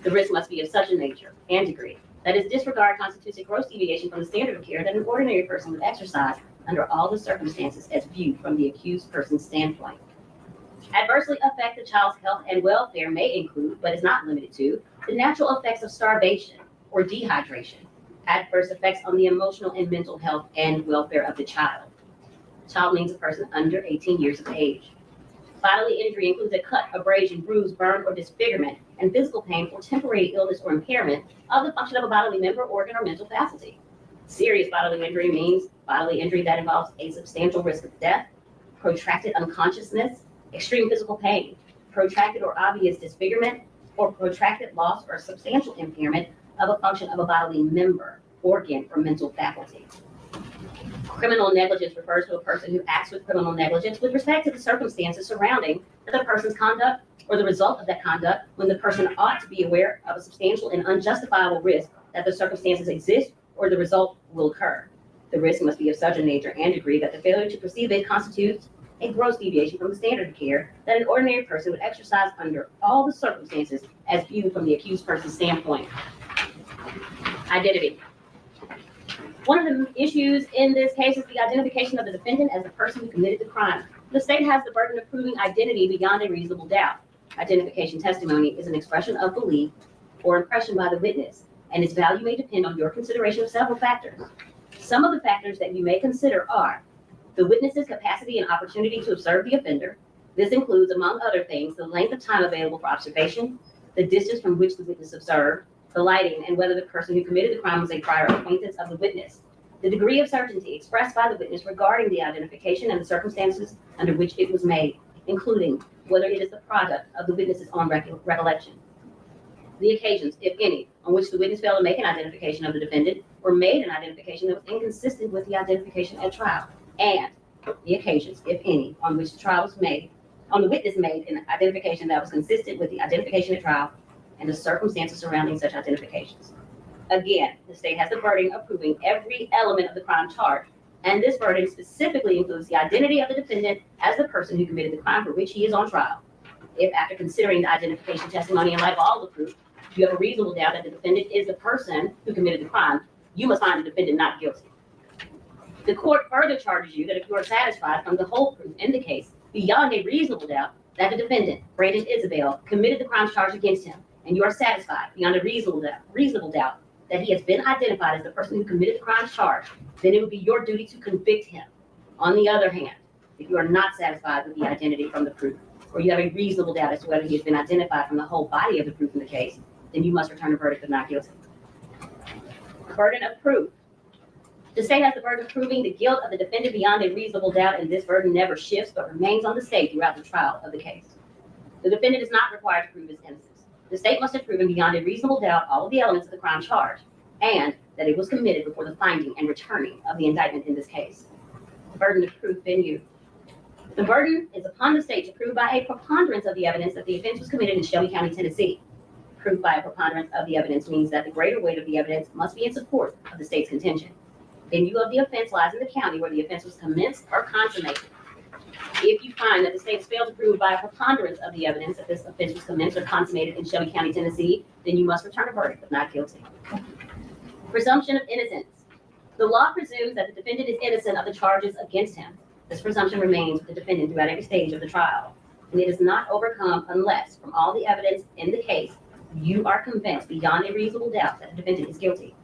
The risk must be of such a nature and degree that its disregard constitutes a gross deviation from the standard of care that an ordinary person would exercise under all the circumstances as viewed from the accused person's standpoint. Adversely affect the child's health and welfare may include, but is not limited to, the natural effects of starvation or dehydration, adverse effects on the emotional and mental health and welfare of the child. Child means a person under 18 years of age. Bodily injury includes a cut, abrasion, bruise, burn, or disfigurement, and physical pain or temporary illness or impairment of the function of a bodily member, organ, or mental faculty. Serious bodily injury means bodily injury that involves a substantial risk of death, protracted unconsciousness, extreme physical pain, protracted or obvious disfigurement, or protracted loss or substantial impairment of a function of a bodily member, organ, or mental faculty. Criminal negligence refers to a person who acts with criminal negligence with respect to the circumstances surrounding the person's conduct or the result of that conduct when the person ought to be aware of a substantial and unjustifiable risk that the circumstances exist or the result will occur. The risk must be of such a nature and degree that the failure to perceive it constitutes a gross deviation from the standard of care that an ordinary person would exercise under all the circumstances as viewed from the accused person's standpoint. Identity. One of the issues in this case is the identification of the defendant as the person who committed the crime. The state has the burden of proving identity beyond a reasonable doubt. Identification testimony is an expression of belief or impression by the witness, and its value may depend on your consideration of several factors. Some of the factors that you may consider are the witness's capacity and opportunity to observe the offender. This includes, among other things, the length of time available for observation, the distance from which the witness observed, the lighting, and whether the person who committed the crime was a prior acquaintance of the witness, the degree of certainty expressed by the witness regarding the identification and the circumstances under which it was made, including whether it is the product of the witness's own recollection, the occasions, if any, on which the witness failed to make an identification of the defendant or made an identification that was inconsistent with the identification at trial, and the occasions, if any, on which the trial was made, on the witness made an identification that was consistent with the identification at trial and the circumstances surrounding such identifications. Again, the state has the burden of proving every element of the crime charged, and this burden specifically includes the identity of the defendant as the person who committed the crime for which he is on trial. If, after considering the identification testimony in light of all the proof, you have a reasonable doubt that the defendant is the person who committed the crime, you must find the defendant not guilty. The court further charges you that if you are satisfied from the whole proof in the case, beyond a reasonable doubt, that the defendant, Brandon Isabelle, committed the crimes charged against him, and you are satisfied beyond a reasonable doubt that he has been identified as the person who committed the crimes charged, then it would be your duty to convict him. On the other hand, if you are not satisfied with the identity from the proof, or you have a reasonable doubt as to whether he has been identified from the whole body of the proof in the case, then you must return a verdict of not guilty. Burden of proof. The state has the burden of proving the guilt of the defendant beyond a reasonable doubt, and this burden never shifts but remains on the state throughout the trial of the case. The defendant is not required to prove his innocence. The state must have proven beyond a reasonable doubt all of the elements of the crime charged, and that it was committed before the finding and returning of the indictment in this case. The burden of proof venue. The burden is upon the state to prove by a preponderance of the evidence that the offense was committed in Shelby County, Tennessee. Proof by a preponderance of the evidence means that the greater weight of the evidence must be in support of the state's contention. Venue of the offense lies in the county where the offense was commenced or consummated. If you find that the state has failed to prove by a preponderance of the evidence that this offense was commenced or consummated in Shelby County, Tennessee, then you must return a verdict of not guilty. Presumption of innocence. The law presumes that the defendant is innocent of the charges against him. This presumption remains with the defendant throughout every stage of the trial, and it is not overcome unless, from all the evidence in the case, you are convinced beyond a reasonable doubt that the defendant is guilty.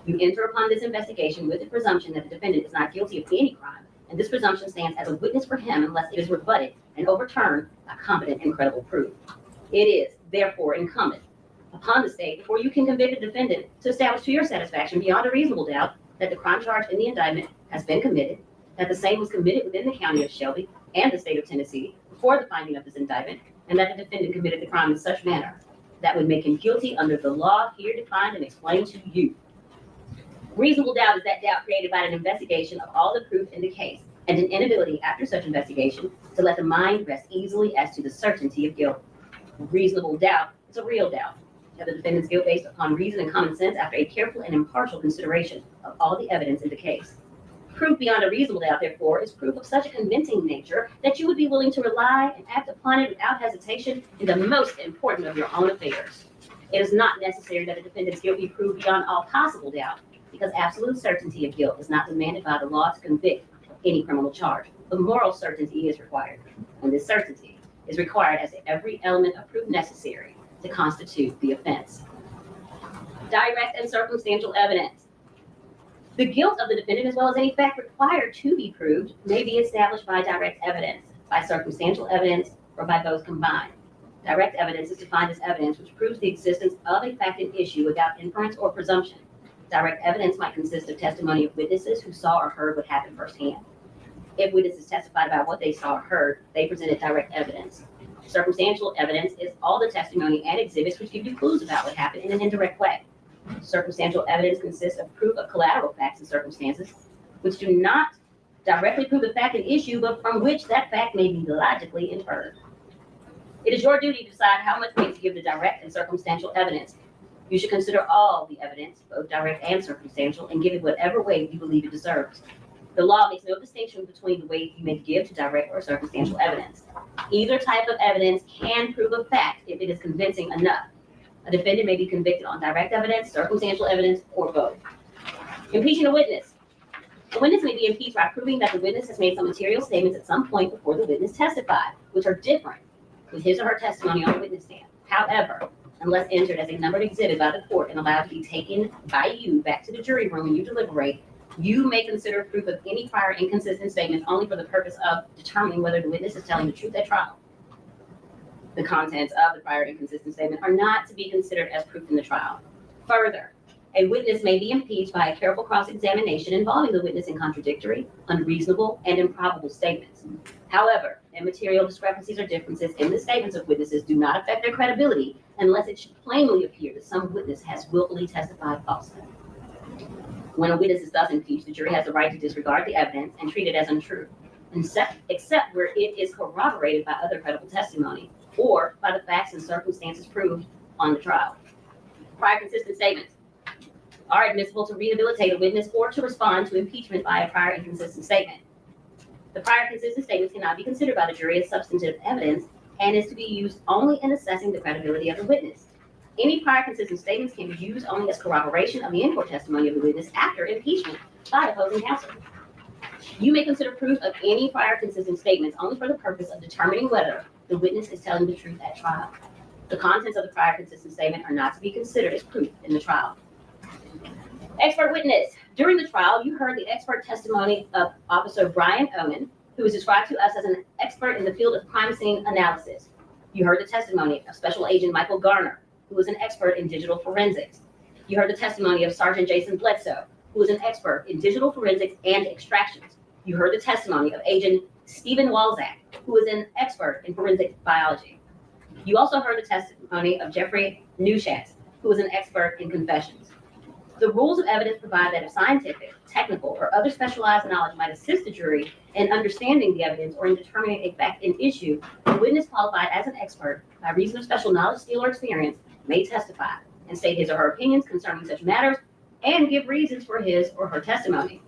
You enter upon this investigation with the presumption that the defendant is not guilty of any crime, and this presumption stands as a witness for him unless it is rebutted and overturned by competent and credible proof. It is, therefore, incumbent upon the state, before you can convict a defendant, to establish to your satisfaction beyond a reasonable doubt that the crime charged in the indictment has been committed, that the same was committed within the county of Shelby and the state of Tennessee before the finding of this indictment, and that the defendant committed the crime in such manner that would make him guilty under the law here defined and explained to you. Reasonable doubt is that doubt created by an investigation of all the proof in the case, and an inability after such investigation to let the mind rest easily as to the certainty of guilt. Reasonable doubt is a real doubt of the defendant's guilt based upon reason and common sense after a careful and impartial consideration of all the evidence in the case. Proof beyond a reasonable doubt, therefore, is proof of such a convincing nature that you would be willing to rely and act upon it without hesitation in the most important of your own affairs. It is not necessary that a defendant's guilt be proved beyond all possible doubt, because absolute certainty of guilt is not demanded by the law to convict any criminal charge. But moral certainty is required, and this certainty is required as to every element of proof necessary to constitute the offense. Direct and circumstantial evidence. The guilt of the defendant, as well as any fact required to be proved, may be established by direct evidence, by circumstantial evidence, or by both combined. Direct evidence is defined as evidence which proves the existence of a fact and issue without inference or presumption. Direct evidence might consist of testimony of witnesses who saw or heard what happened firsthand. If witnesses testified about what they saw or heard, they presented direct evidence. Circumstantial evidence is all the testimony and exhibits which give you clues about what happened in an indirect way. Circumstantial evidence consists of proof of collateral facts and circumstances, which do not directly prove the fact and issue, but from which that fact may be logically inferred. It is your duty to decide how much weight to give to direct and circumstantial evidence. You should consider all the evidence, both direct and circumstantial, and give it whatever weight you believe it deserves. The law makes no distinction between the weight you may give to direct or circumstantial evidence. Either type of evidence can prove a fact if it is convincing enough. A defendant may be convicted on direct evidence, circumstantial evidence, or both. Impeaching a witness. A witness may be impeached by proving that the witness has made some material statements at some point before the witness testified, which are different with his or her testimony on the witness stand. However, unless entered as a numbered exhibit by the court and allowed to be taken by you back to the jury room when you deliberate, you may consider proof of any prior inconsistent statements only for the purpose of determining whether the witness is telling the truth at trial. The contents of the prior inconsistent statement are not to be considered as proof in the trial. Further, a witness may be impeached by a careful cross-examination involving the witness in contradictory, unreasonable, and improbable statements. However, immaterial discrepancies or differences in the statements of witnesses do not affect their credibility unless it should plainly appear that some witness has willfully testified falsely. When a witness is thus impeached, the jury has the right to disregard the evidence and treat it as untrue, except where it is corroborated by other credible testimony or by the facts and circumstances proved on the trial. Prior consistent statements are admissible to rehabilitate a witness or to respond to impeachment by a prior inconsistent statement. The prior consistent statements cannot be considered by the jury as substantive evidence and is to be used only in assessing the credibility of the witness. Any prior consistent statements can be used only as corroboration of the in-court testimony of the witness after impeachment by opposing counsel. You may consider proof of any prior consistent statements only for the purpose of determining whether the witness is telling the truth at trial. The contents of the prior consistent statement are not to be considered as proof in the trial. Expert witness. During the trial, you heard the expert testimony of Officer Brian Owen, who is described to us as an expert in the field of crime scene analysis. You heard the testimony of Special Agent Michael Garner, who was an expert in digital forensics. You heard the testimony of Sergeant Jason Bledsoe, who is an expert in digital forensics and extractions. You heard the testimony of Agent Stephen Walzak, who is an expert in forensic biology. You also heard the testimony of Jeffrey Newshatz, who is an expert in confessions. The rules of evidence provide that if scientific, technical, or other specialized knowledge might assist the jury in understanding the evidence or in determining a fact and issue, a witness qualified as an expert by reason of special knowledge, skill, or experience may testify and state his or her opinions concerning such matters and give reasons for his or her testimony.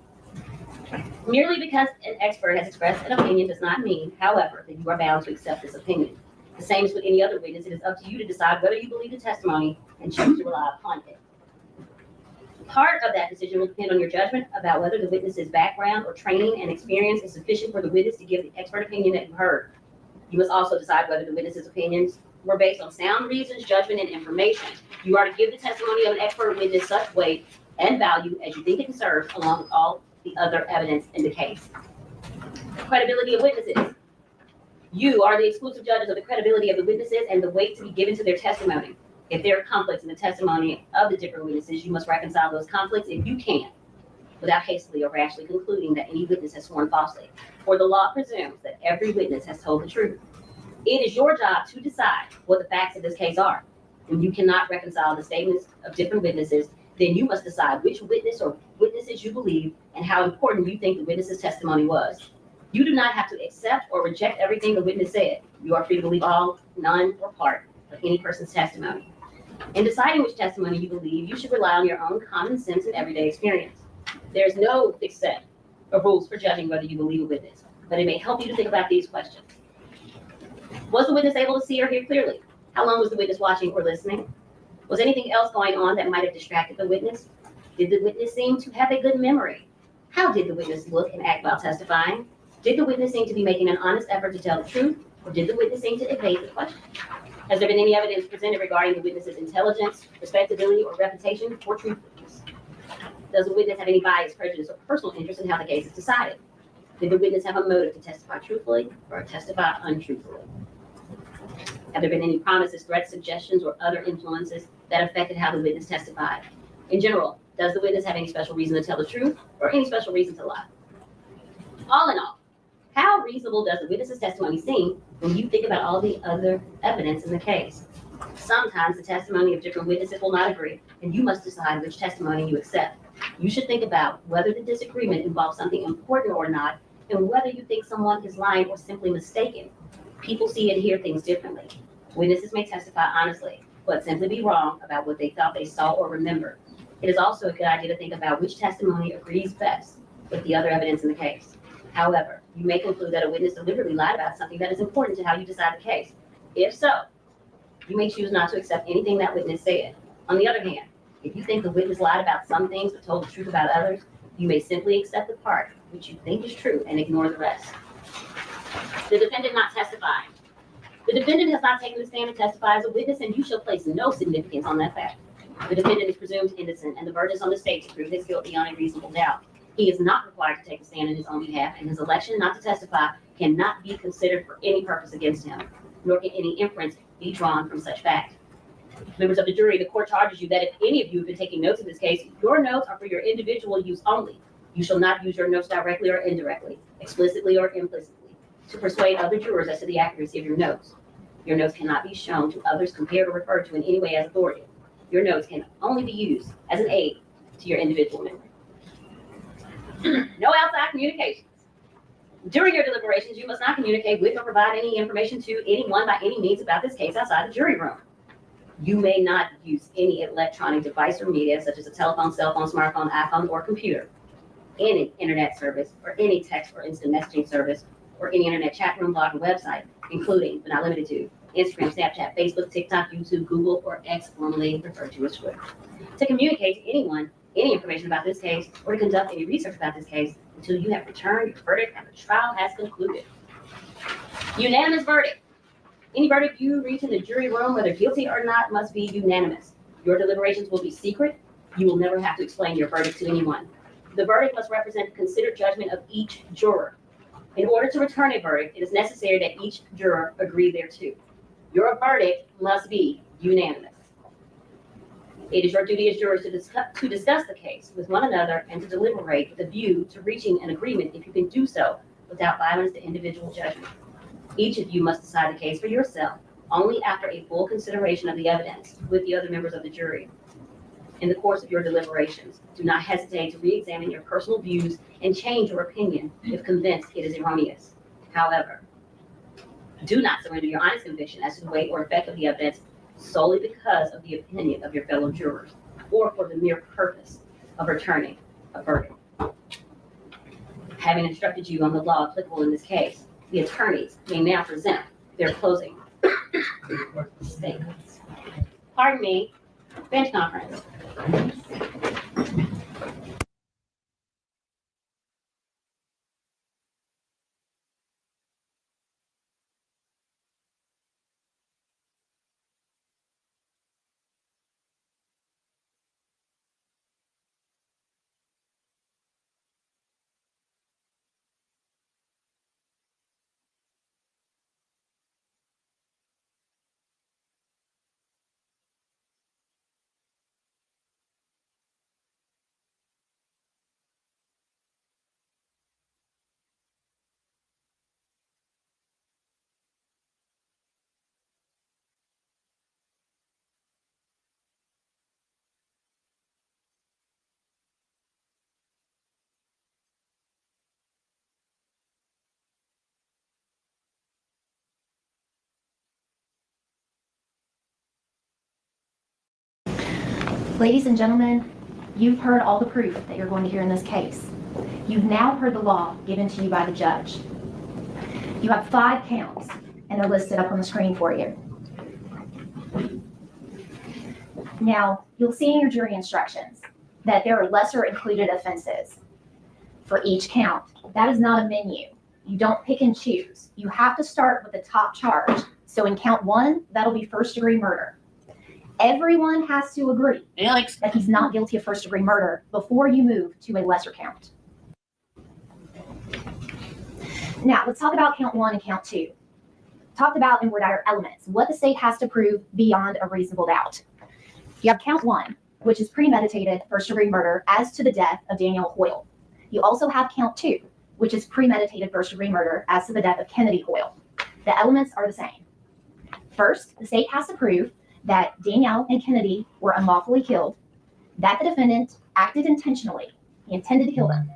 Merely because an expert has expressed an opinion does not mean, however, that you are bound to accept this opinion. The same as with any other witness, it is up to you to decide whether you believe the testimony and choose to rely upon it. Part of that decision will depend on your judgment about whether the witness's background or training and experience is sufficient for the witness to give the expert opinion that you heard. You must also decide whether the witness's opinions were based on sound reasons, judgment, and information. You are to give the testimony of an expert witness such weight and value as you think it deserves, along with all the other evidence in the case. Credibility of witnesses. You are the exclusive judges of the credibility of the witnesses and the weight to be given to their testimony. If there are conflicts in the testimony of the different witnesses, you must reconcile those conflicts if you can, without hastily or rashly concluding that any witness has sworn falsely. For the law presumes that every witness has told the truth. It is your job to decide what the facts of this case are. When you cannot reconcile the statements of different witnesses, then you must decide which witness or witnesses you believe and how important you think the witness's testimony was. You do not have to accept or reject everything the witness said. You are free to believe all, none, or part of any person's testimony. In deciding which testimony you believe, you should rely on your own common sense and everyday experience. There is no fixed set of rules for judging whether you believe a witness, but it may help you to think about these questions. Was the witness able to see or hear clearly? How long was the witness watching or listening? Was anything else going on that might have distracted the witness? Did the witness seem to have a good memory? How did the witness look and act while testifying? Did the witness seem to be making an honest effort to tell the truth, or did the witness seem to evade the question? Has there been any evidence presented regarding the witness's intelligence, respectability, or reputation for truthfulness? Does the witness have any bias, prejudice, or personal interest in how the case is decided? Did the witness have a motive to testify truthfully or testify untruthfully? Have there been any promises, threats, suggestions, or other influences that affected how the witness testified? In general, does the witness have any special reason to tell the truth or any special reason to lie? All in all, how reasonable does the witness's testimony seem when you think about all the other evidence in the case? Sometimes the testimony of different witnesses will not agree, and you must decide which testimony you accept. You should think about whether the disagreement involves something important or not, and whether you think someone is lying or simply mistaken. People see and hear things differently. Witnesses may testify honestly, but simply be wrong about what they thought they saw or remembered. It is also a good idea to think about which testimony agrees best with the other evidence in the case. However, you may conclude that a witness deliberately lied about something that is important to how you decide the case. If so, you may choose not to accept anything that witness said. On the other hand, if you think the witness lied about some things but told the truth about others, you may simply accept the part which you think is true and ignore the rest. The defendant not testifying. The defendant has not taken the stand to testify as a witness, and you shall place no significance on that fact. The defendant is presumed innocent, and the burden is on the state to prove his guilt beyond a reasonable doubt. He is not required to take a stand in his own behalf, and his election not to testify cannot be considered for any purpose against him, nor can any inference be drawn from such fact. Members of the jury, the court charges you that if any of you have been taking notes in this case, your notes are for your individual use only. You shall not use your notes directly or indirectly, explicitly or implicitly, to persuade other jurors as to the accuracy of your notes. Your notes cannot be shown to others, compared or referred to in any way as authority. Your notes can only be used as an aid to your individual memory. No outside communications. During your deliberations, you must not communicate with or provide any information to anyone by any means about this case outside the jury room. You may not use any electronic device or media, such as a telephone, cell phone, smartphone, iPhone, or computer, any internet service, or any text or instant messaging service, or any internet chat room, blog, or website, including, but not limited to, Instagram, Snapchat, Facebook, TikTok, YouTube, Google, or X, formerly referred to as Twitter. To communicate to anyone any information about this case, or to conduct any research about this case until you have returned your verdict and the trial has concluded. Unanimous verdict. Any verdict you reach in the jury room, whether guilty or not, must be unanimous. Your deliberations will be secret. You will never have to explain your verdict to anyone. The verdict must represent the considered judgment of each juror. In order to return a verdict, it is necessary that each juror agree thereto. Your verdict must be unanimous. It is your duty as jurors to discuss the case with one another and to deliberate with a view to reaching an agreement if you can do so without violence to individual judgment. Each of you must decide the case for yourself only after a full consideration of the evidence with the other members of the jury. In the course of your deliberations, do not hesitate to re-examine your personal views and change your opinion if convinced it is erroneous. However, do not surrender your honest conviction as to the weight or effect of the evidence solely because of the opinion of your fellow jurors or for the mere purpose of returning a verdict. Having instructed you on the law applicable in this case, the attorneys may now present their closing statements. Pardon me, bench conference. Ladies and gentlemen, you've heard all the proof that you're going to hear in this case. You've now heard the law given to you by the judge. You have 5 counts, and they're listed up on the screen for you. Now, you'll see in your jury instructions that there are lesser included offenses for each count. That is not a menu. You don't pick and choose. You have to start with the top charge. So in count 1, that'll be first-degree murder. Everyone has to agree that he's not guilty of first-degree murder before you move to a lesser count. Now, let's talk about count 1 and count 2. Talked about in word elements, what the state has to prove beyond a reasonable doubt. You have count 1, which is premeditated first-degree murder as to the death of Danielle Hoyle. You also have count 2, which is premeditated first-degree murder as to the death of Kennedy Hoyle. The elements are the same. First, the state has to prove that Danielle and Kennedy were unlawfully killed, that the defendant acted intentionally, he intended to kill them,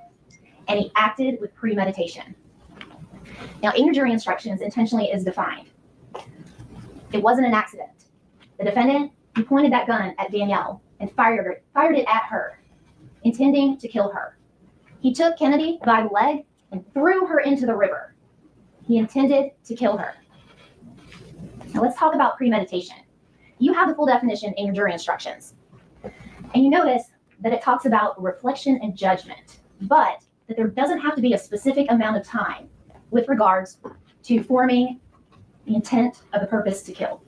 and he acted with premeditation. Now, in your jury instructions, intentionally is defined. It wasn't an accident. The defendant, he pointed that gun at Danielle and fired it at her, intending to kill her. He took Kennedy by the leg and threw her into the river. He intended to kill her. Now let's talk about premeditation. You have the full definition in your jury instructions. And you notice that it talks about reflection and judgment, but that there doesn't have to be a specific amount of time with regards to forming the intent of the purpose to kill.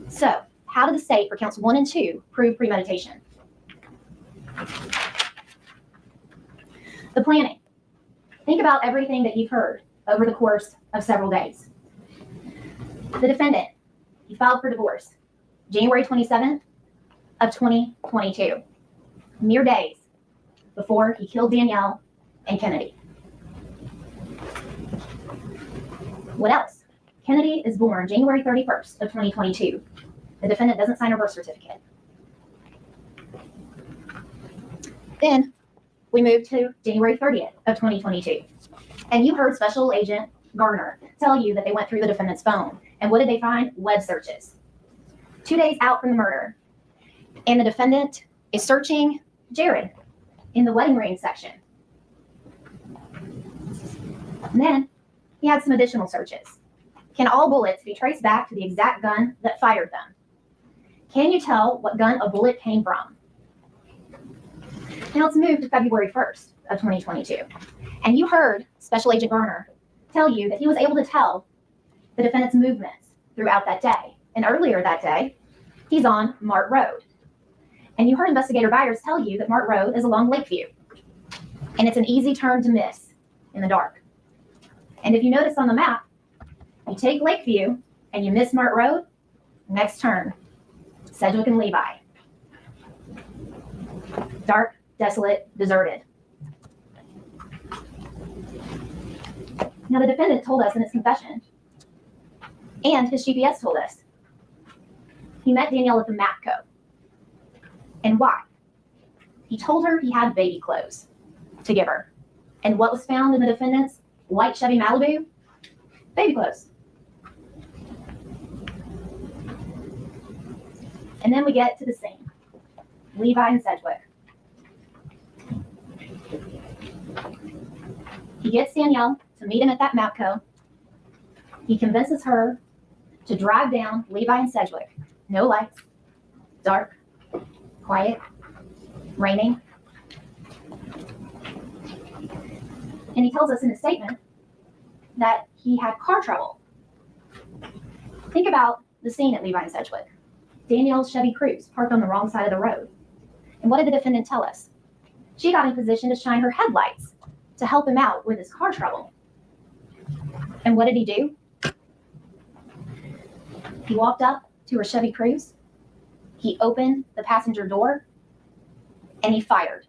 So, how did the state for counts 1 and 2 prove premeditation? The planning. Think about everything that you've heard over the course of several days. The defendant, he filed for divorce January 27th of 2022, mere days before he killed Danielle and Kennedy. What else? Kennedy is born January 31st of 2022. The defendant doesn't sign her birth certificate. Then we move to January 30th of 2022. And you heard Special Agent Garner tell you that they went through the defendant's phone. And what did they find? Web searches. 2 days out from the murder. And the defendant is searching Jared in the wedding ring section. And then he had some additional searches. Can all bullets be traced back to the exact gun that fired them? Can you tell what gun a bullet came from? Now let's move to February 1st of 2022. And you heard Special Agent Garner tell you that he was able to tell the defendant's movements throughout that day. And earlier that day, he's on Mart Road. And you heard Investigator Byers tell you that Mart Road is along Lakeview. And it's an easy turn to miss in the dark. And if you notice on the map, you take Lakeview and you miss Mart Road, next turn, Sedgwick and Levi. Dark, desolate, deserted. Now the defendant told us in his confession, and his GPS told us, he met Danielle at the MAPCO. And why? He told her he had baby clothes to give her. And what was found in the defendant's white Chevy Malibu? Baby clothes. And then we get to the scene. Levi and Sedgwick. He gets Danielle to meet him at that MAPCO. He convinces her to drive down Levi and Sedgwick. No lights, dark, quiet, raining. And he tells us in his statement that he had car trouble. Think about the scene at Levi and Sedgwick. Danielle's Chevy Cruze parked on the wrong side of the road. And what did the defendant tell us? She got in position to shine her headlights to help him out with his car trouble. And what did he do? He walked up to her Chevy Cruze. He opened the passenger door and he fired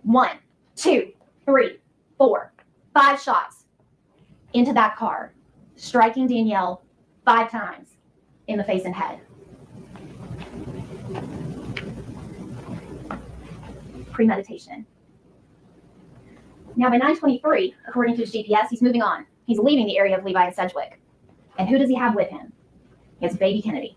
1, 2, 3, 4, 5 shots into that car, striking Danielle 5 times in the face and head. Premeditation. Now by 9:23, according to his GPS, he's moving on. He's leaving the area of Levi and Sedgwick. And who does he have with him? He has baby Kennedy.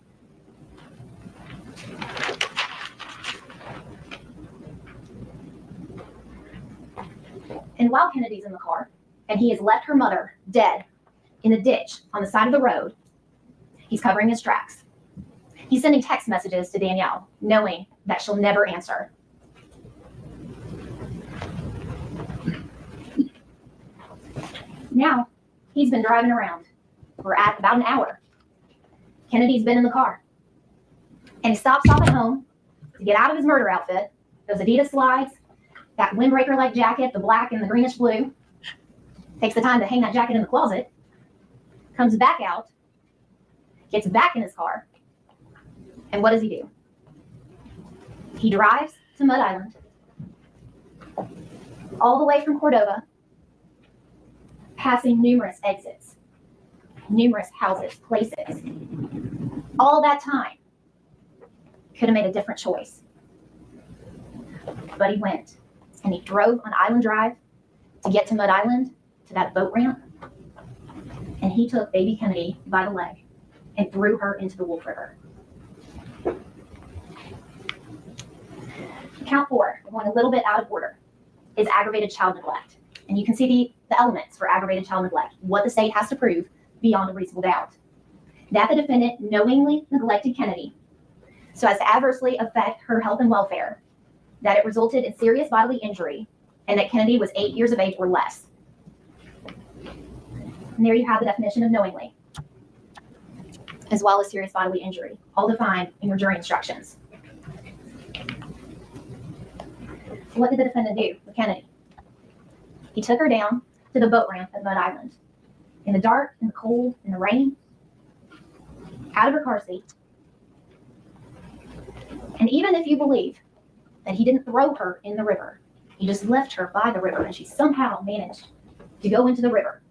And while Kennedy's in the car, and he has left her mother dead in a ditch on the side of the road, he's covering his tracks. He's sending text messages to Danielle, knowing that she'll never answer. Now, he's been driving around for about an hour. Kennedy's been in the car. And he stops off at home to get out of his murder outfit, those Adidas slides, that windbreaker-like jacket, the black and the greenish blue. Takes the time to hang that jacket in the closet. Comes back out, gets back in his car. And what does he do? He drives to Mud Island, all the way from Cordova, passing numerous exits, numerous houses, places. All that time, could have made a different choice. But he went, and he drove on Island Drive to get to Mud Island, to that boat ramp, and he took baby Kennedy by the leg and threw her into the Wolf River. Count 4, going a little bit out of order, is aggravated child neglect. And you can see the elements for aggravated child neglect, what the state has to prove beyond a reasonable doubt. That the defendant knowingly neglected Kennedy so as to adversely affect her health and welfare, that it resulted in serious bodily injury, and that Kennedy was 8 years of age or less. And there you have the definition of knowingly, as well as serious bodily injury, all defined in your jury instructions. What did the defendant do with Kennedy? He took her down to the boat ramp at Mud Island, in the dark, in the cold, in the rain, out of her car seat. And even if you believe that he didn't throw her in the river, he just left her by the river and she somehow managed to go into the river,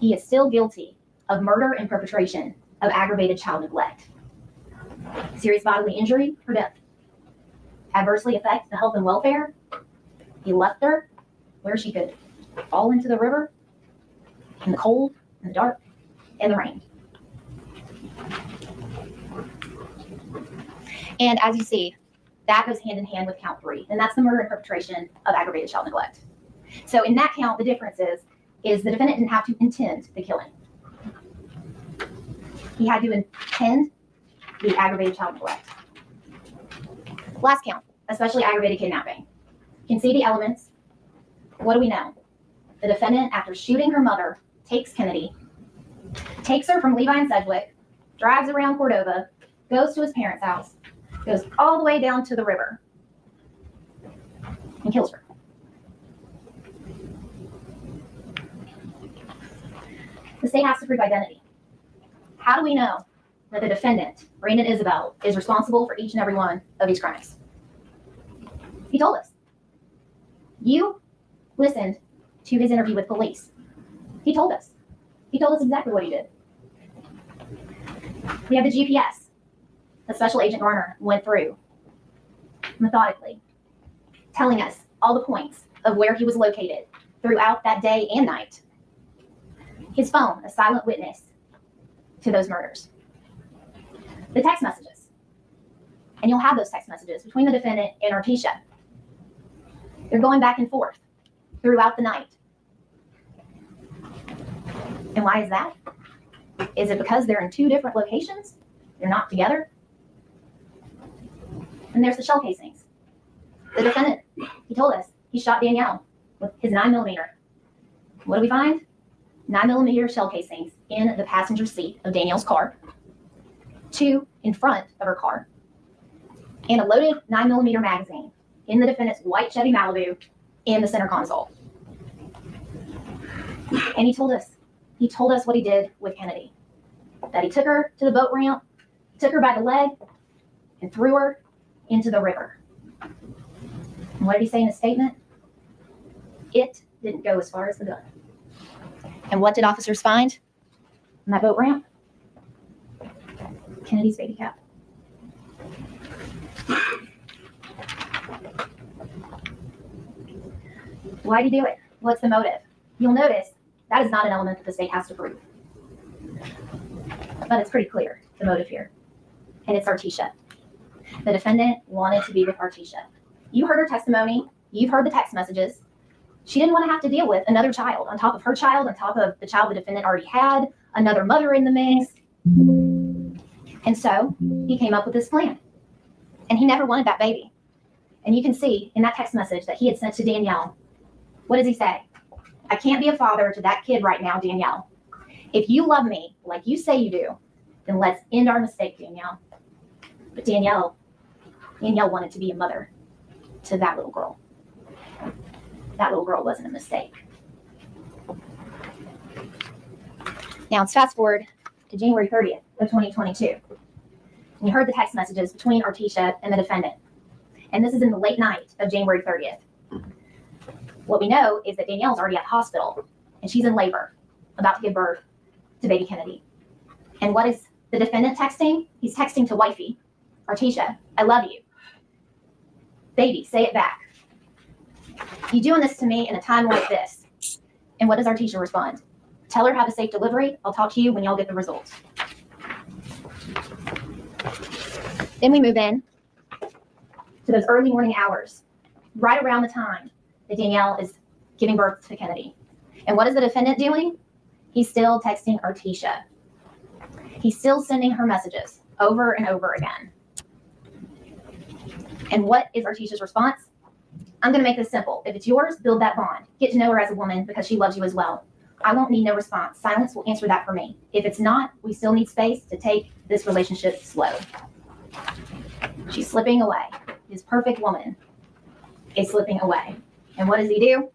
he is still guilty of murder and perpetration of aggravated child neglect. Serious bodily injury or death. Adversely affect the health and welfare. He left her where she could fall into the river in the cold, in the dark, in the rain. And as you see, that goes hand in hand with count 3, and that's the murder and perpetration of aggravated child neglect. So in that count, the difference is the defendant didn't have to intend the killing. He had to intend the aggravated child neglect. Last count, especially aggravated kidnapping. You can see the elements. What do we know? The defendant, after shooting her mother, takes Kennedy, takes her from Levi and Sedgwick, drives around Cordova, goes to his parents' house, goes all the way down to the river, and kills her. The state has to prove identity. How do we know that the defendant, Brandon Isabelle, is responsible for each and every one of these crimes? He told us. You listened to his interview with police. He told us. He told us exactly what he did. We have the GPS that Special Agent Garner went through methodically, telling us all the points of where he was located throughout that day and night. His phone, a silent witness to those murders. The text messages. And you'll have those text messages between the defendant and Artisha. They're going back and forth throughout the night. And why is that? Is it because they're in 2 different locations? They're not together? And there's the shell casings. The defendant, he told us, he shot Danielle with his 9mm. What do we find? 9mm shell casings in the passenger seat of Danielle's car, 2 in front of her car, and a loaded 9mm magazine in the defendant's white Chevy Malibu in the center console. And he told us what he did with Kennedy, that he took her to the boat ramp, took her by the leg, and threw her into the river. And what did he say in his statement? It didn't go as far as the gun. And what did officers find on that boat ramp? Kennedy's baby cap. Why did he do it? What's the motive? You'll notice that is not an element that the state has to prove. But it's pretty clear, the motive here. And it's Artisha. The defendant wanted to be with Artisha. You heard her testimony. You've heard the text messages. She didn't want to have to deal with another child on top of her child, on top of the child the defendant already had, another mother in the mix. And so he came up with this plan. And he never wanted that baby. And you can see in that text message that he had sent to Danielle, what does he say? I can't be a father to that kid right now, Danielle. If you love me like you say you do, then let's end our mistake, Danielle. But Danielle wanted to be a mother to that little girl. That little girl wasn't a mistake. Now let's fast forward to January 30th of 2022. And you heard the text messages between Artisha and the defendant. And this is in the late night of January 30th. What we know is that Danielle's already at the hospital and she's in labor, about to give birth to baby Kennedy. And what is the defendant texting? He's texting to wifey, Artisha, I love you. Baby, say it back. You doing this to me in a time like this. And what does Artisha respond? Tell her have a safe delivery. I'll talk to you when y'all get the results. Then we move in to those early morning hours, right around the time that Danielle is giving birth to Kennedy. And what is the defendant doing? He's still texting Artisha. He's still sending her messages over and over again. And what is Artisha's response? I'm going to make this simple. If it's yours, build that bond. Get to know her as a woman because she loves you as well. I won't need no response. Silence will answer that for me. If it's not, we still need space to take this relationship slow. She's slipping away. His perfect woman is slipping away. And what does he do?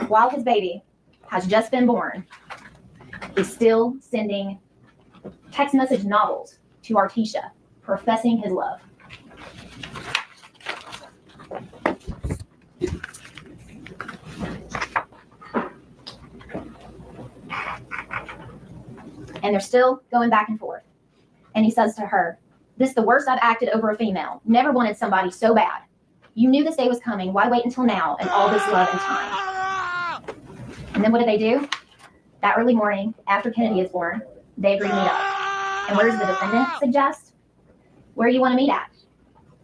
While his baby has just been born, he's still sending text message novels to Artisha, professing his love. And they're still going back and forth. And he says to her, this is the worst I've acted over a female. Never wanted somebody so bad. You knew this day was coming. Why wait until now and all this love and time? And then what do? That early morning, after Kennedy is born, they agree to meet up. And where does the defendant suggest? Where you want to meet at?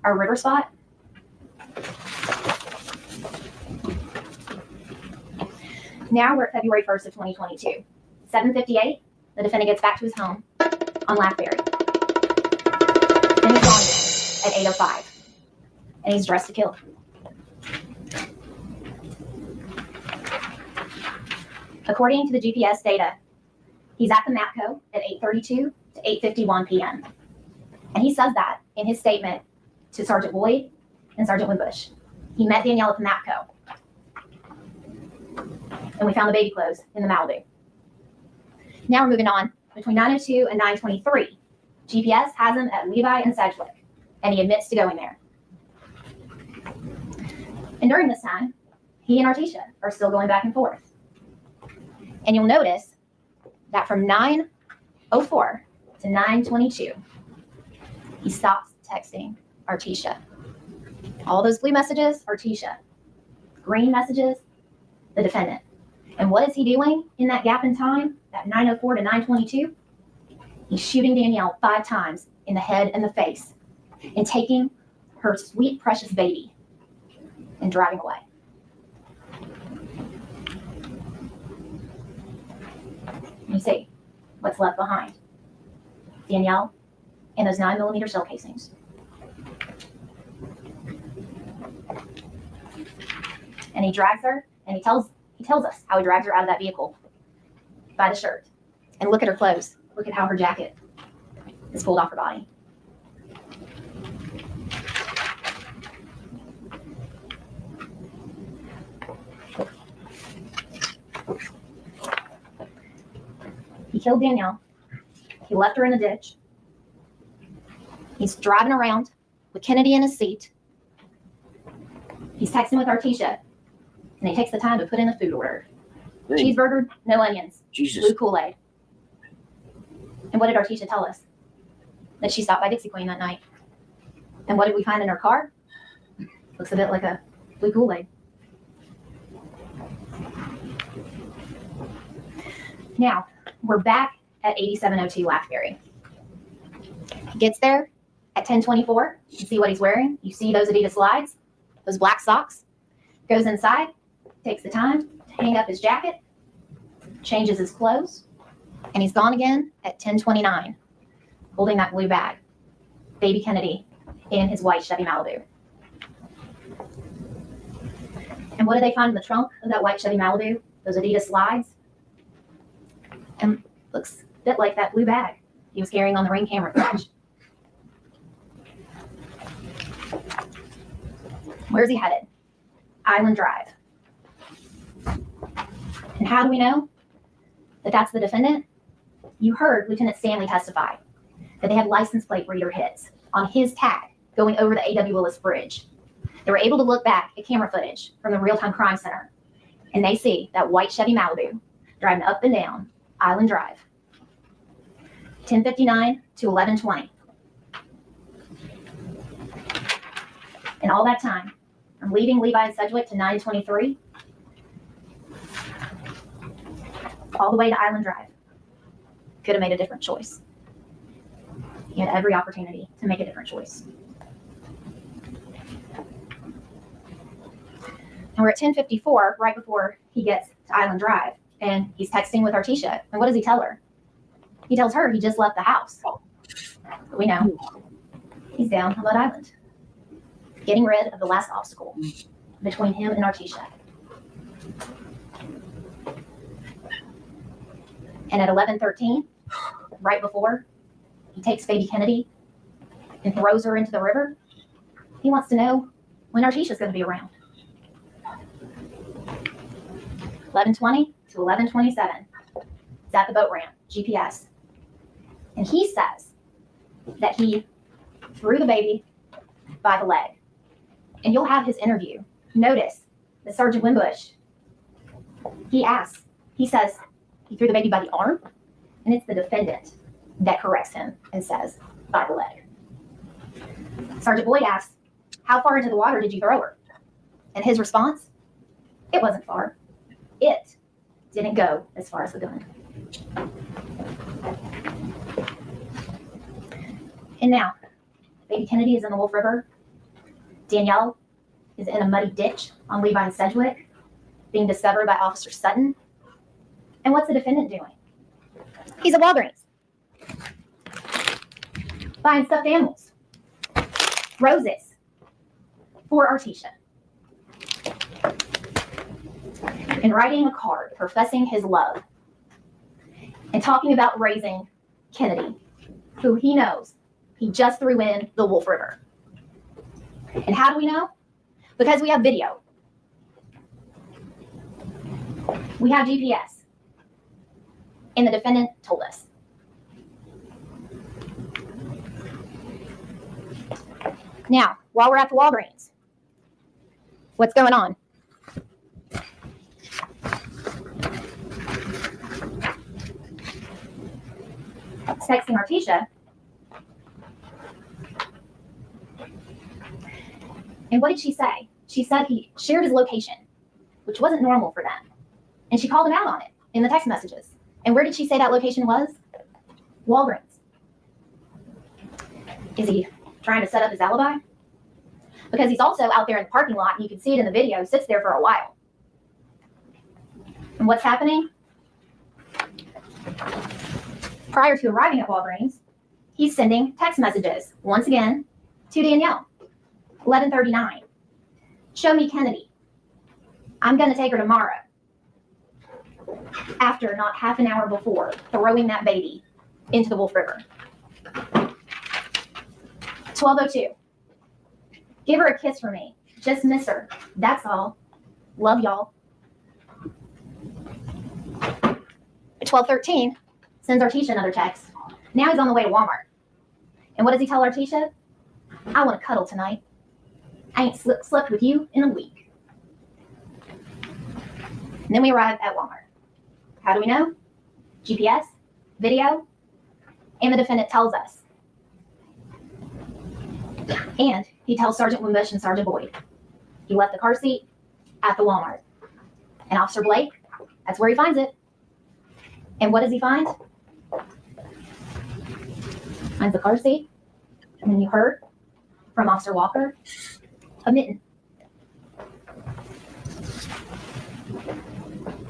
Our river spot? Now we're at February 1st of 2022. 7:58, the defendant gets back to his home on Laughberry. And he's gone at 8:05. And he's dressed to kill. According to the GPS data, he's at the MAPCO at 8:32 to 8:51 p.m. And he says that in his statement to Sergeant Boyd and Sergeant Winbush. He met Danielle at the MAPCO. And we found the baby clothes in the Malibu. Now we're moving on. Between 9:02 and 9:23, GPS has him at Levi and Sedgwick, and he admits to going there. And during this time, he and Artisha are still going back and forth. And you'll notice that from 9:04 to 9:22, he stops texting Artisha. All those blue messages, Artisha. Green messages, the defendant. And what is he doing in that gap in time, that 9:04 to 9:22? He's shooting Danielle 5 times in the head and the face and taking her sweet, precious baby and driving away. You see what's left behind. Danielle and those 9mm shell casings. And he drags her, and he tells us how he drags her out of that vehicle by the shirt. And look at her clothes. Look at how her jacket is pulled off her body. He killed Danielle. He left her in a ditch. He's driving around with Kennedy in his seat. He's texting with Artisha. And he takes the time to put in a food order. Cheeseburger, no onions, blue Kool-Aid. And what did Artisha tell us? That she stopped by Dixie Queen that night. And what did we find in her car? Looks a bit like a blue Kool-Aid. Now, we're back at 8702 Laughberry. He gets there at 10:24. You see what he's wearing. You see those Adidas slides, those black socks. Goes inside, takes the time to hang up his jacket, changes his clothes, and he's gone again at 10:29, holding that blue bag, baby Kennedy, in his white Chevy Malibu. And what did they find in the trunk of that white Chevy Malibu? Those Adidas slides. And looks a bit like that blue bag he was carrying on the Ring camera footage. Where's he headed? Island Drive. And how do we know that that's the defendant? You heard Lieutenant Stanley testify that they had license plate reader hits on his tag going over the A.W. Willis Bridge. They were able to look back at camera footage from the Real-Time Crime Center, and they see that white Chevy Malibu driving up and down Island Drive, 10:59 to 11:20. And all that time, from leaving Levi and Sedgwick to 9:23, all the way to Island Drive, could have made a different choice. He had every opportunity to make a different choice. And we're at 10:54, right before he gets to Island Drive, and he's texting with Artisha. And what does he tell her? He tells her he just left the house. But we know he's down on that island, getting rid of the last obstacle between him and Artisha. And at 11:13, right before he takes baby Kennedy and throws her into the river, he wants to know when Artisha's going to be around. 11:20 to 11:27. He's at the boat ramp, GPS. And he says that he threw the baby by the leg. And you'll have his interview. Notice that Sergeant Wimbush, he says he threw the baby by the arm, and it's the defendant that corrects him and says by the leg. Sergeant Boyd asks, how far into the water did you throw her? And his response, it wasn't far. It didn't go as far as the gun. And now, baby Kennedy is in the Wolf River. Danielle is in a muddy ditch on Levi and Sedgwick, being discovered by Officer Sutton. And what's the defendant doing? He's at Walgreens, buying stuffed animals, roses for Artisha, and writing a card professing his love and talking about raising Kennedy, who he knows he just threw in the Wolf River. And how do we know? Because we have video. We have GPS. And the defendant told us. Now, while we're at the Walgreens, what's going on? Texting Artisha. And what did she say? She said he shared his location, which wasn't normal for them. And she called him out on it in the text messages. And where did she say that location was? Walgreens. Is he trying to set up his alibi? Because he's also out there in the parking lot, and you can see it in the video, sits there for a while. And what's happening? Prior to arriving at Walgreens, he's sending text messages, once again, to Danielle. 11:39. Show me Kennedy. I'm going to take her tomorrow. After not half an hour before throwing that baby into the Wolf River. 12:02. Give her a kiss for me. Just miss her. That's all. Love y'all. 12:13. Sends Artisha another text. Now he's on the way to Walmart. And what does he tell Artisha? I want to cuddle tonight. I ain't slept with you in a week. And then we arrive at Walmart. How do we know? GPS, video, and the defendant tells us. And he tells Sergeant Wimbush and Sergeant Boyd. He left the car seat at the Walmart. And Officer Blake, that's where he finds it. And what does he find? Finds the car seat. And then you heard from Officer Walker, a mitten.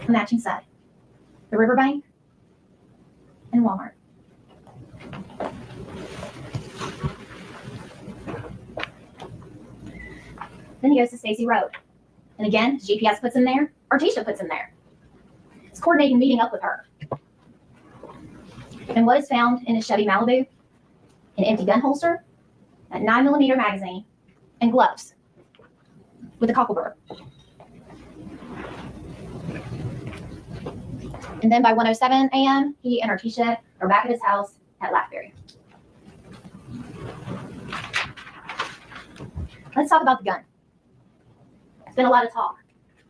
a matching set, the riverbank, and Walmart. Then he goes to Stacy Road. And again, GPS puts him there, Artisha puts him there. He's coordinating meeting up with her. And what is found in his Chevy Malibu? An empty gun holster, a 9mm magazine, and gloves with a cockleburr. And then by 1:07 a.m., he and Artisha are back at his house at Laughberry. Let's talk about the gun. There's been a lot of talk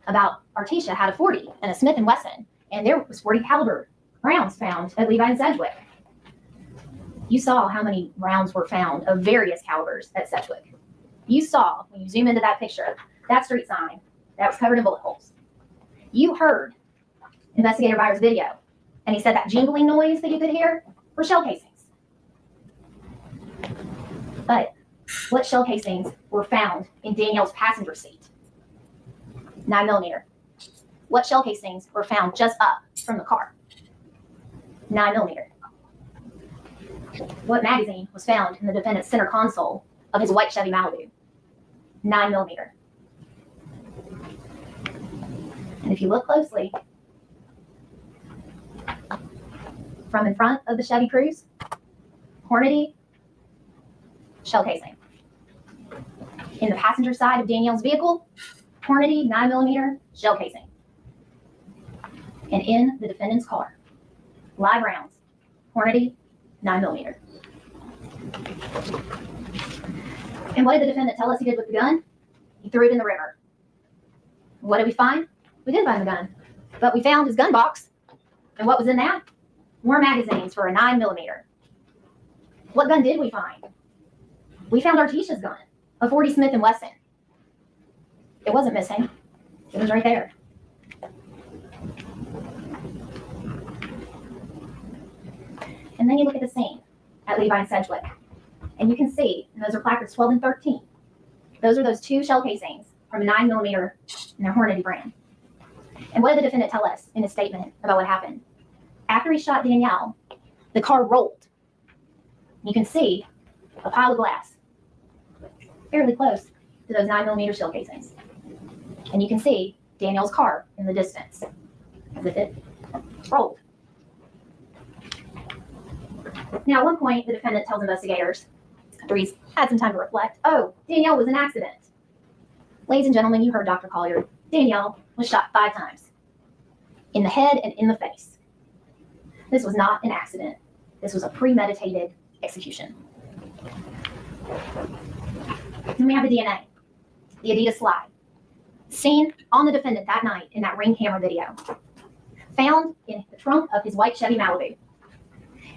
about Artisha had a 40 and a Smith & Wesson, and there was 40 caliber rounds found at Levi and Sedgwick. You saw how many rounds were found of various calibers at Sedgwick. You saw, when you zoom into that picture, that street sign that was covered in bullet holes. You heard Investigator Byers' video, and he said that jingling noise that you could hear were shell casings. But what shell casings were found in Danielle's passenger seat? 9mm. What shell casings were found just up from the car? 9mm. What magazine was found in the defendant's center console of his white Chevy Malibu? 9mm. And if you look closely, from in front of the Chevy Cruze, Hornady, shell casing. In the passenger side of Danielle's vehicle, Hornady 9mm shell casing. And in the defendant's car, live rounds, Hornady 9mm. And what did the defendant tell us he did with the gun? He threw it in the river. What did we find? We didn't find the gun, but we found his gun box. And what was in that? More magazines for a 9mm. What gun did we find? We found Artisha's gun, a 40 Smith & Wesson. It wasn't missing. It was right there. And then you look at the scene at Levi and Sedgwick, and you can see, and those are placards 12 and 13. Those are those two shell casings from a 9mm in their Hornady brand. And what did the defendant tell us in his statement about what happened? After he shot Danielle, the car rolled. You can see a pile of glass fairly close to those 9mm shell casings. And you can see Danielle's car in the distance as if it rolled. Now, at one point, the defendant tells investigators, after he's had some time to reflect, oh, Danielle was an accident. Ladies and gentlemen, you heard Dr. Collier. Danielle was shot 5 times, in the head and in the face. This was not an accident. This was a premeditated execution. Then we have the DNA, the Adidas slide, seen on the defendant that night in that Ring camera video, found in the trunk of his white Chevy Malibu.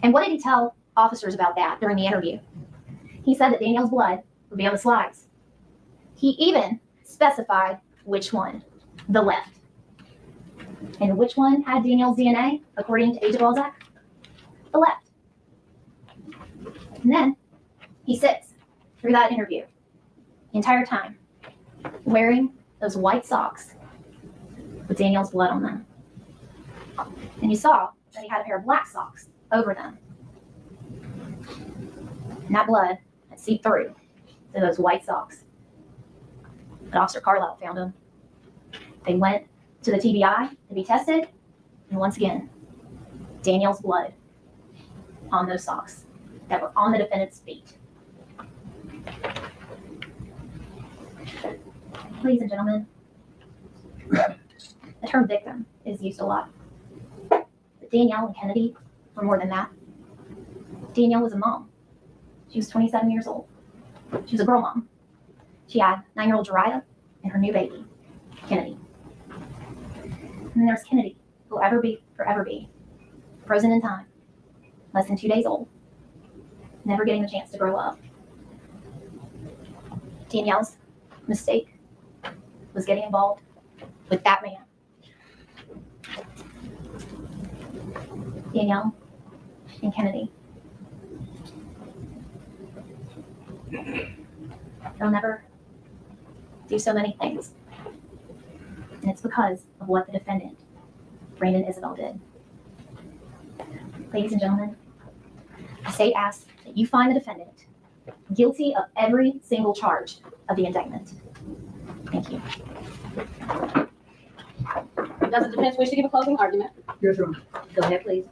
And what did he tell officers about that during the interview? He said that Danielle's blood would be on the slides. He even specified which one, the left. And which one had Danielle's DNA, according to Agent Balzac? The left. And then he sits through that interview the entire time wearing those white socks with Danielle's blood on them. And you saw that he had a pair of black socks over them. And that blood had seeped through to those white socks. But Officer Carlisle found them. They went to the TBI to be tested, and once again, Danielle's blood on those socks that were on the defendant's feet. Ladies and gentlemen, the term victim is used a lot. But Danielle and Kennedy were more than that. Danielle was a mom. She was 27 years old. She was a girl mom. She had 9-year-old Jariah and her new baby, Kennedy. And then there's Kennedy, who will forever be, frozen in time, less than 2 days old, never getting the chance to grow up. Danielle's mistake was getting involved with that man. Danielle and Kennedy. They'll never do so many things. And it's because of what the defendant Brandon Isabelle did. Ladies and gentlemen, the state asks that you find the defendant guilty of every single charge of the indictment. Thank you. Does the defense wish to give a closing argument? Yes, Your Honor. Go ahead, please.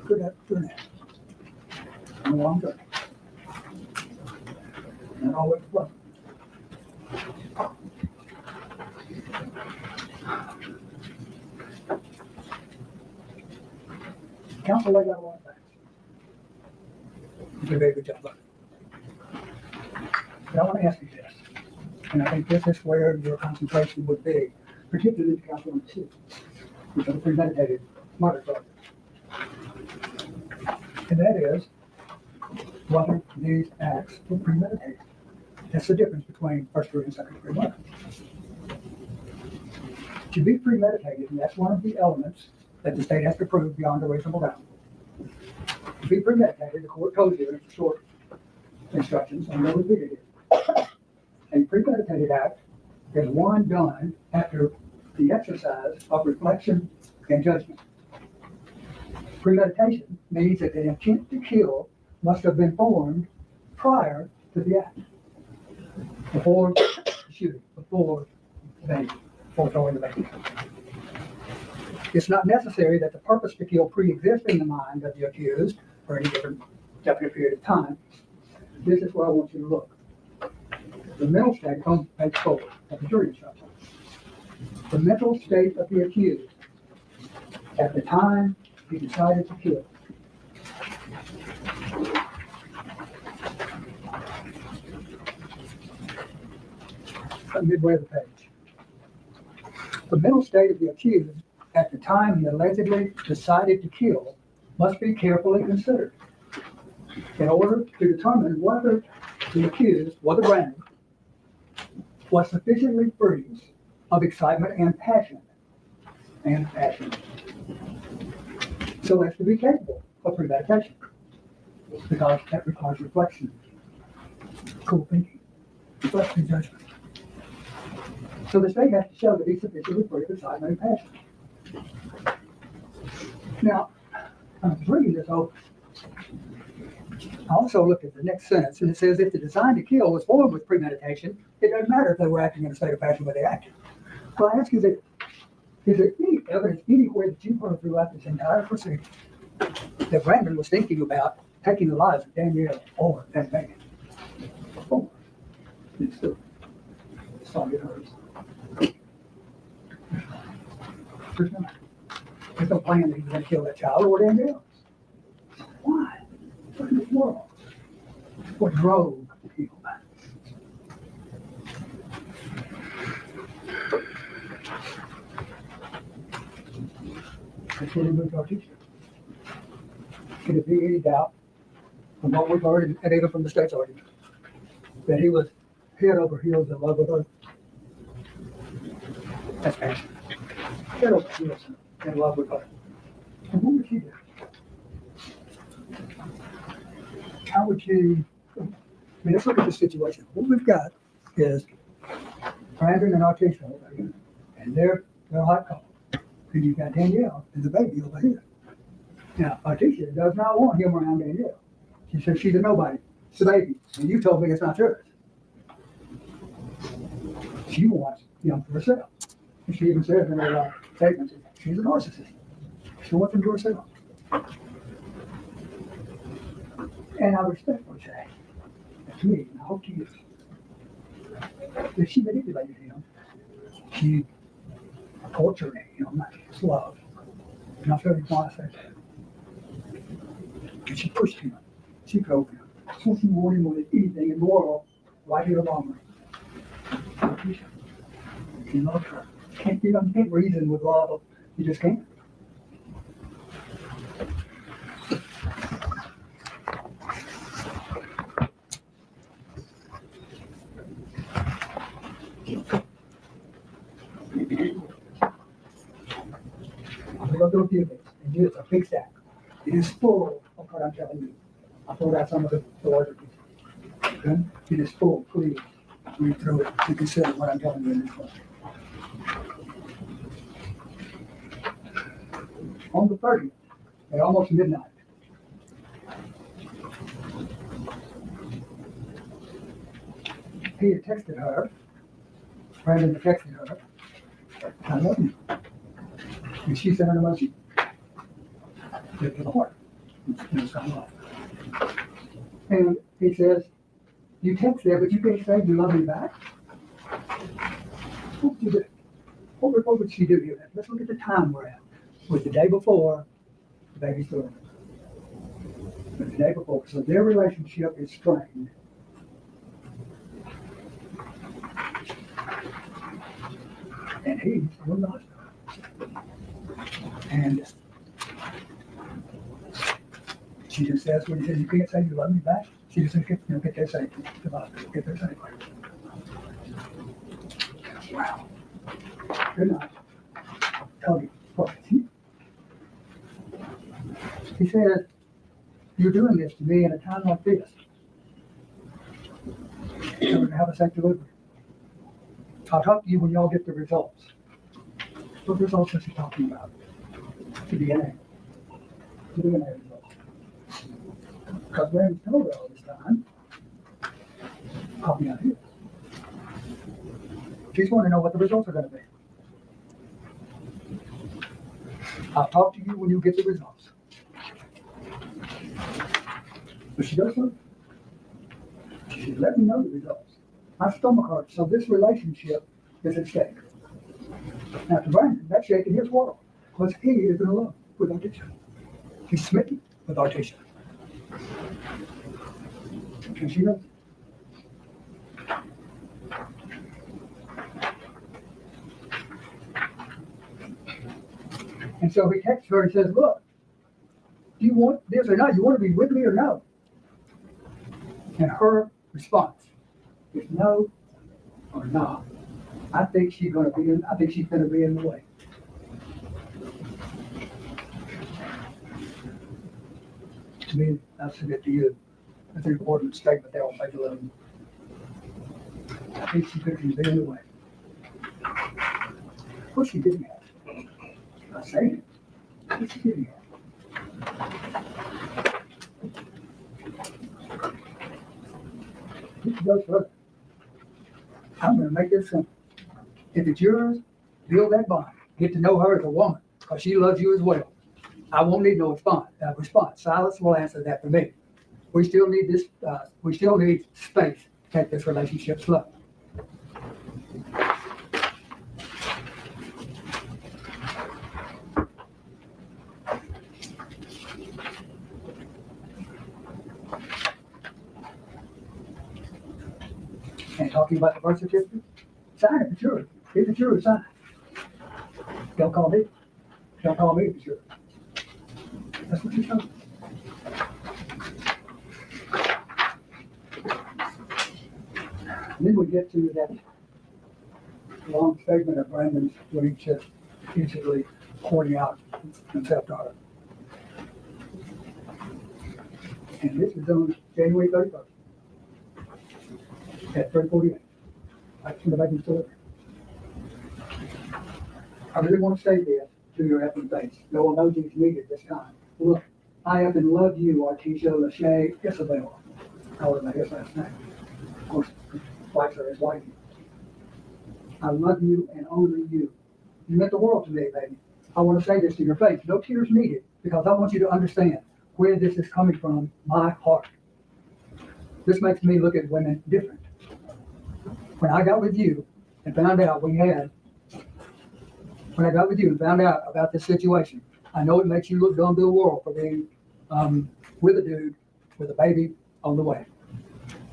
Good afternoon. I'm a long time. And always fun. Counsel laid out a lot of facts. You did a very good job of it. But I want to ask you this, and I think this is where your concentration would be, particularly to counsel number 2, which are the premeditated murder charges. And that is whether these acts were premeditated. That's the difference between first degree and second degree murder. To be premeditated, and that's one of the elements that the state has to prove beyond a reasonable doubt. To be premeditated, the court told you in its short instructions, and they repeated it. A premeditated act is one done after the exercise of reflection and judgment. Premeditation means that the intent to kill must have been formed prior to the act, before the shooting, before throwing the baby. It's not necessary that the purpose to kill pre-exist in the mind of the accused for any given definite period of time. This is where I want you to look. The mental state on page 4 of the jury instruction. The mental state of the accused at the time he decided to kill. Midway of the page. The mental state of the accused at the time he allegedly decided to kill must be carefully considered in order to determine whether the accused, whether Brandon, was sufficiently free of excitement and passion, so as to be capable of premeditation, because that requires reflection, cool thinking, reflection, judgment. So the state has to show that he's sufficiently free of excitement and passion. Now, I was reading this over. I also looked at the next sentence, and it says, if the design to kill was formed with premeditation, it doesn't matter if they were acting in a state of passion when they acted. So I ask you this, is there any evidence anywhere that you've heard throughout this entire proceeding that Brandon was thinking about taking the lives of Danielle or that man? Before. It's still, sorry, it hurts. There's no plan that he was going to kill that child or Danielle. Why? What in the world? What drove the people back? That's what he moved our teacher. Could it be any doubt from what we've heard, and even from the state's argument, that he was head over heels in love with her? That's passion. Head over heels in love with her. And what would she do? How would she, let's look at the situation. What we've got is Brandon and Artisha over here, and they're hot couple. And you've got Danielle and the baby over here. Now, Artisha does not want him around Danielle. She says she's a nobody. It's the baby. And you told me it's not yours. She wants him for herself. And she even says in her statements, she's a narcissist. She wants him to herself. And I respectfully say, to me, and I hope to you, that she manipulated him. She tortured him, his love. And I'll tell you why I say that. And she pushed him. She drove him. So she wanted him with anything immoral right here along her. He loved her. You can't reason with love. You just can't. a few of these, and it's a big stack. It is full of what I'm telling you. I pulled out some of the larger pieces. Okay? It is full, please read through it to consider what I'm telling you in this one. On the 30th, at almost midnight, he had texted her, Brandon had texted her, I love you. And she sent an emoji. With the heart. And he says, you text there, but you can't say you love me back? What would you do? What would she do here? Let's look at the time we're at. Was the day before the baby's born. The day before. So their relationship is strained. And he's still not. And she just says, when he says, you can't say you love me back, she just says, get there safe. Get there safe. Wow. Good night. Tell you what. He says, you're doing this to me at a time like this. We're going to have a safe delivery. I'll talk to you when y'all get the results. What results is he talking about? The DNA. The DNA results. Because Brandon's told her all this time, copy out here. She's wanting to know what the results are going to be. I'll talk to you when you get the results. But she goes through. She said, let me know the results. My stomach hurts, so this relationship is at stake. Now to Brandon, that's shaking his world, because he is in love with Artisha. He's smitten with Artisha. And she knows. And so he texts her and says, look, do you want this or not? You want to be with me or no? And her response is no or no. I think she's going to be in the way. To me, I'll submit to you. That's an important statement there on page 11. I think she's going to be in the way. What's she getting at? I'm saying it. What's she getting at? She goes further. I'm going to make this simple. If it's yours, build that bond. Get to know her as a woman, because she loves you as well. I won't need no response. Silas will answer that for me. We still need this. We still need space to take this relationship slow. And talking about the birth certificate, sign it if it's yours. If it's yours, sign it. Don't call me. Don't call me if it's yours. That's what you're saying. And then we get to that long statement of Brandon's where he's just instantly pouring out himself to her. And this is on January 31st at 3:48. I just want to make his delivery. I really want to say this to your effing face. No emojis needed this time. Look, I have been love you, Artisha Lachey Isabelle. I would have his last name. Of course, wife her his wife. I love you and only you. You meant the world to me, baby. I want to say this to your face. No tears needed, because I want you to understand where this is coming from, my heart. This makes me look at women different. When I got with you and found out about this situation, I know it makes you look dumb to the world for being with a dude with a baby on the way.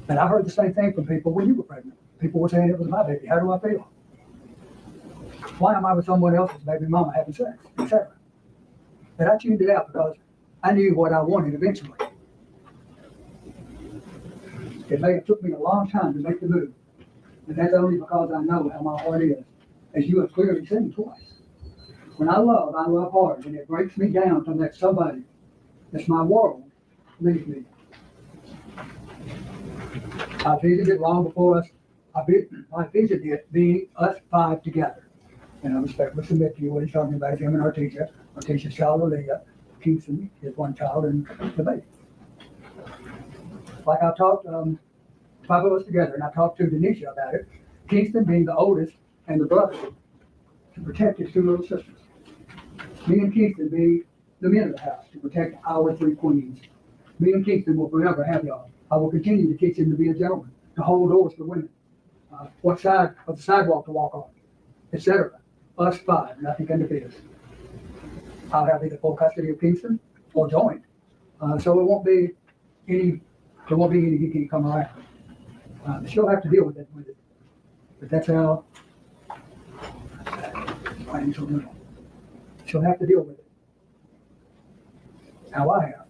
And I heard the same thing from people when you were pregnant. People were saying it was my baby. How do I feel? Why am I with someone else's baby mama having sex, etc.? But I tuned it out because I knew what I wanted eventually. It took me a long time to make the move. And that's only because I know how my heart is, as you have clearly seen twice. When I love hard, and it breaks me down to let somebody that's my world leave me. I visited it long before us. I visited it being us five together. And I respectfully submit to you what he's talking about is him and our teacher's child, Aaliyah, Kingston, his one child, and the baby. Like I talked, five of us together, and I talked to Denisha about it. Kingston being the oldest and the brother to protect his two little sisters. Me and Kingston being the men of the house to protect our three queens. Me and Kingston will forever have y'all. I will continue to teach him to be a gentleman, to hold doors for women, what side of the sidewalk to walk on, etc. Us five, nothing can defeat us. I'll have either full custody of Kingston or joint, so it won't be any. There won't be any he can come around. She'll have to deal with it, but that's how. She'll have to deal with it. How I have,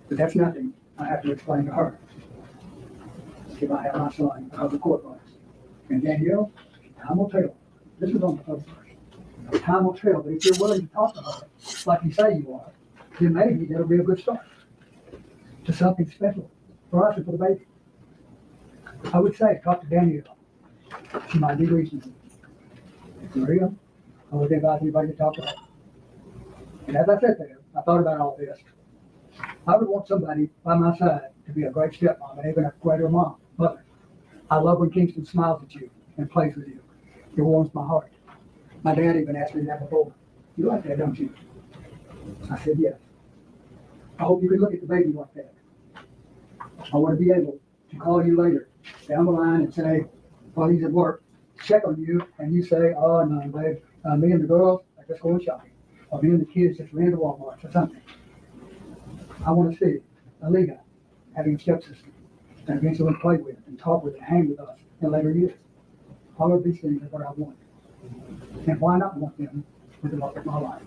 but that's nothing I have to explain to her. If I have my son, how the court runs. And Danielle, time will tell. This is on the first verse. Time will tell, but if you're willing to talk to her, like you say you are, then maybe that'll be a good start to something special for us and for the baby. I would say, talk to Danielle. She might be reasonable. Maria, I would advise anybody to talk to her. And as I said there, I thought about all this. I would want somebody by my side to be a great stepmom and even a greater mom, mother. I love when Kingston smiles at you and plays with you. It warms my heart. My dad even asked me that before. You like that, don't you? I said, yes. I hope you can look at the baby like that. I want to be able to call you later down the line and say, while he's at work, check on you, and you say, oh, no, babe, me and the girls are just going shopping. Or me and the kids just ran to Walmart or something. I want to see Aaliyah having a stepsister that eventually play with and talk with and hang with us in later years. All of these things are what I want. And why not want them with the love of my life?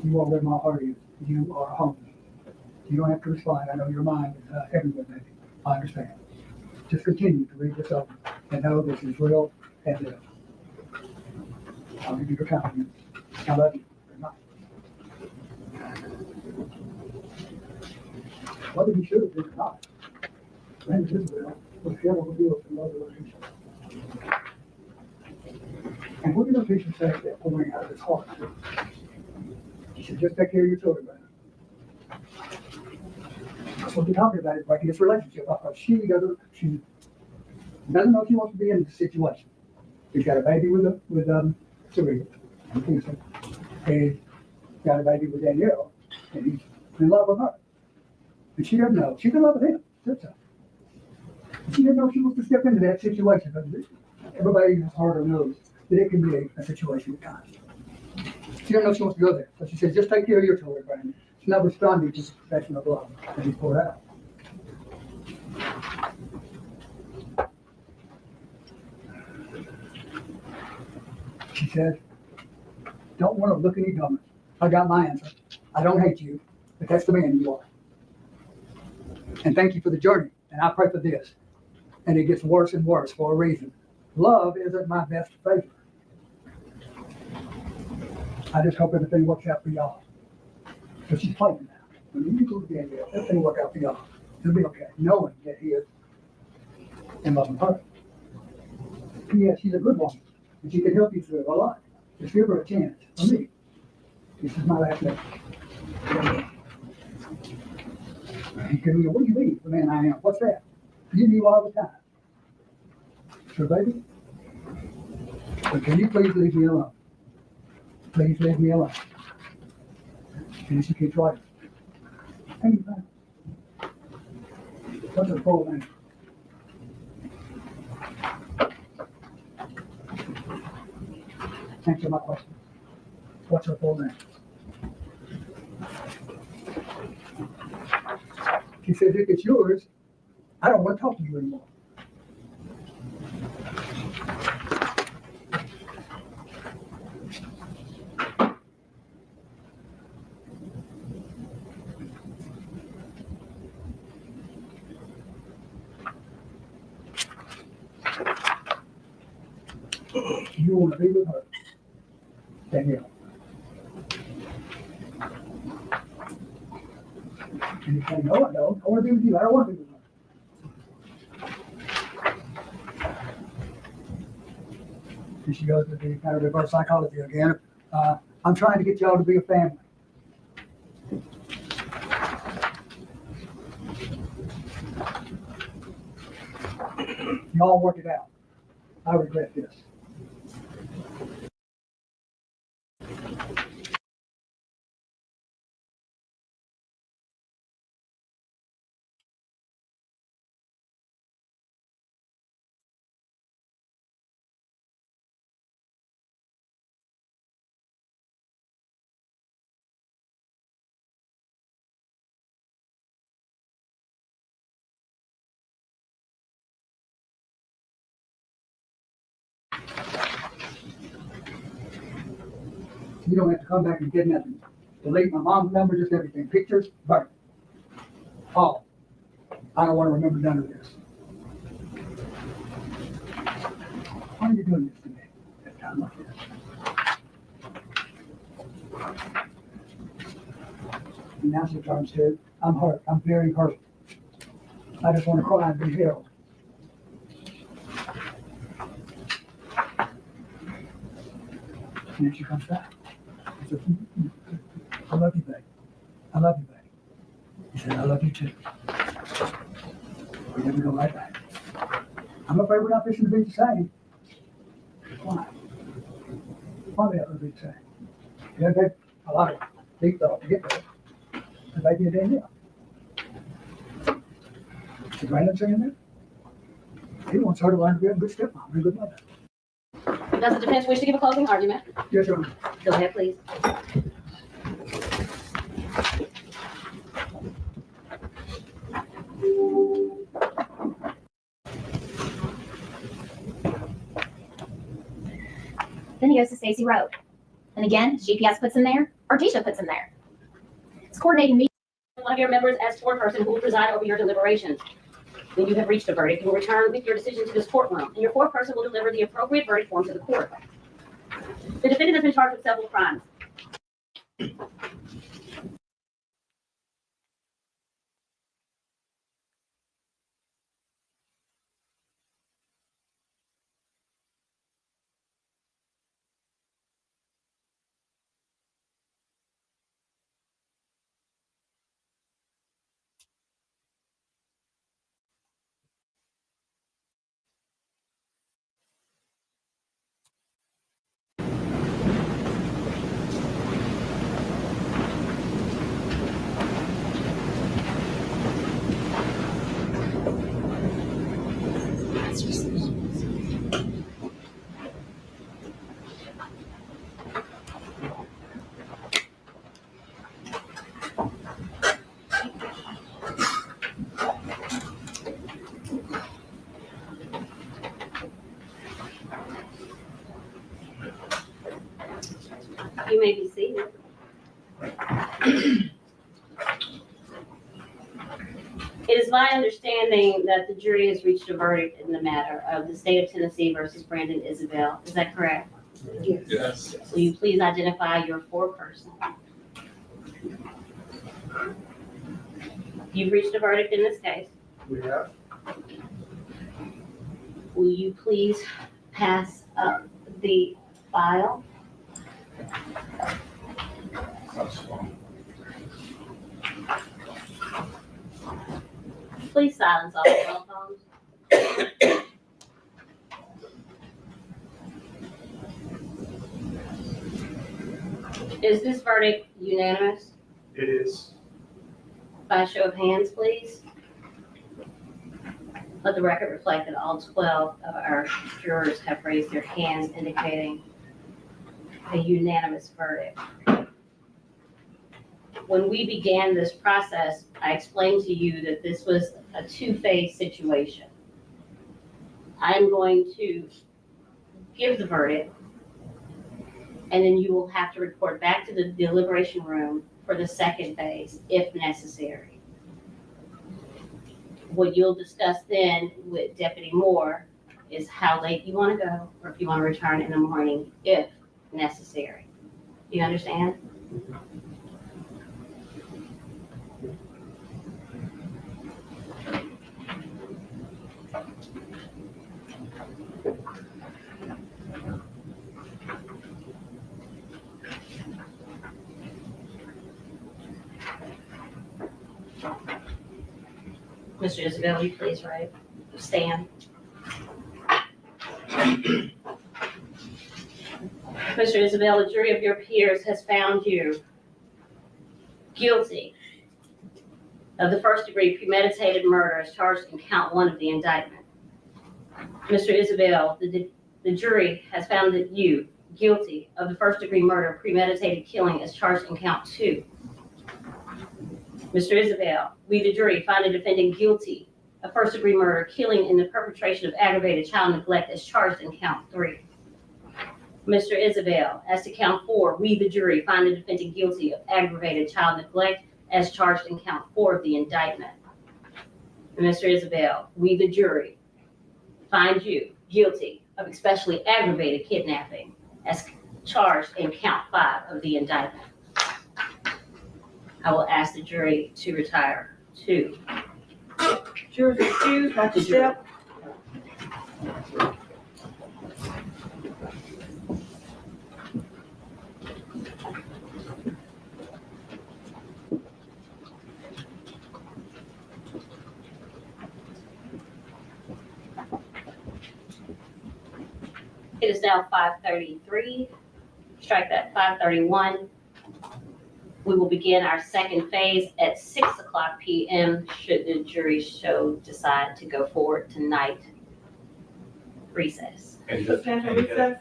You are where my heart is. You are home. You don't have to respond. I know your mind is everywhere, baby. I understand. Just continue to read this over and know this is real and live. I'll give you your confidence. I love you. Good night. Whether you should have been or not, Brandon Isabelle was able to deal with another relationship. And what did the patient say that pouring out of his heart? He said, just take care of your children, Brandon. That's what we're talking about, is breaking this relationship up. She doesn't know she wants to be in this situation. He's got a baby with Serena, and Kingston. He's got a baby with Danielle, and he's in love with her. And she doesn't know. She's in love with him. That's her. She didn't know she was to step into that situation. Everybody who's harder knows that it can be a situation at times. She didn't know she wants to go there. So she said, just take care of your children, Brandon. She's not responding to the profession of love that he's poured out. She said, don't want to look any dumber. I got my answer. I don't hate you, but that's the man you are. And thank you for the journey. And I pray for this. And it gets worse and worse for a reason. Love isn't my best favor. I just hope everything works out for y'all. So she's playing now. When you go to Danielle, everything will work out for y'all. It'll be okay, knowing that he is in love with her. Yes, she's a good woman, and she can help you through it a lot. Just give her a chance. For me, this is my last name. He can go, what do you mean, the man I am? What's that? You knew all the time. Sure, baby? But can you please leave me alone? Please leave me alone. And she keeps writing. Thank you, man. What's her full name? Answer my question. What's her full name? She says, if it's yours, I don't want to talk to you anymore. You want to be with her, Danielle. And he's saying, no, I don't. I want to be with you. I don't want to be with her. And she goes to the kind of reverse psychology again. I'm trying to get y'all to be a family. Y'all work it out. I regret this. You don't have to come back and get nothing. Delete my mom's number, just everything. Pictures, burn. All. I don't want to remember none of this. Why are you doing this to me at a time like this? And now she turns to, I'm hurt. I'm very hurt. I just want to cry and be healed. And then she comes back. He said, I love you, babe. I love you, babe. He said, I love you too. We never go right back. I'm afraid we're not fixing to be the same. Why? Why we have to be the same? It doesn't take a lot of deep thought to get there. The baby is in here. Is Brandon saying that? He wants her to learn to be a good stepmom and a good mother. Does the defense wish to give a closing argument? Yes, Your Honor. Go ahead, please. Then he goes to Stacy Road. And again, GPS puts him there, or Tisha puts him there. It's coordinating me. One of your members as foreperson who will preside over your deliberations. When you have reached a verdict, you will return with your decision to this courtroom, and your foreperson will deliver the appropriate verdict form to the court. The defendant has been charged with several crimes. You may be seated. It is my understanding that the jury has reached a verdict in the matter of the state of Tennessee versus Brandon Isabelle. Is that correct? Yes. Will you please identify your foreperson? You've reached a verdict in this case. We have. Will you please pass up the file? That's fine. Please silence all cell phones. Is this verdict unanimous? It is. By show of hands, please. Let the record reflect that all 12 of our jurors have raised their hands, indicating a unanimous verdict. When we began this process, I explained to you that this was a two-phase situation. I'm going to give the verdict, and then you will have to report back to the deliberation room for the second phase, if necessary. What you'll discuss then with Deputy Moore is how late you want to go, or if you want to return in the morning, if necessary. Do you understand? Mr. Isabelle, will you please stand? Mr. Isabelle, a jury of your peers has found you guilty of the first-degree premeditated murder as charged in count 1 of the indictment. Mr. Isabelle, the jury has found that you guilty of the first-degree murder premeditated killing as charged in count 2. Mr. Isabelle, we the jury find the defendant guilty of first-degree murder killing in the perpetration of aggravated child neglect as charged in count 3. Mr. Isabelle, as to count 4, we the jury find the defendant guilty of aggravated child neglect as charged in count 4 of the indictment. And Mr. Isabelle, we the jury find you guilty of especially aggravated kidnapping as charged in count 5 of the indictment. I will ask the jury to retire to. Jurors excused, Dr. Step. It is now 5:33. Strike that 5:31. We will begin our second phase at 6:00 p.m. should the jury decide to go forward tonight. Recess. Stand for recess.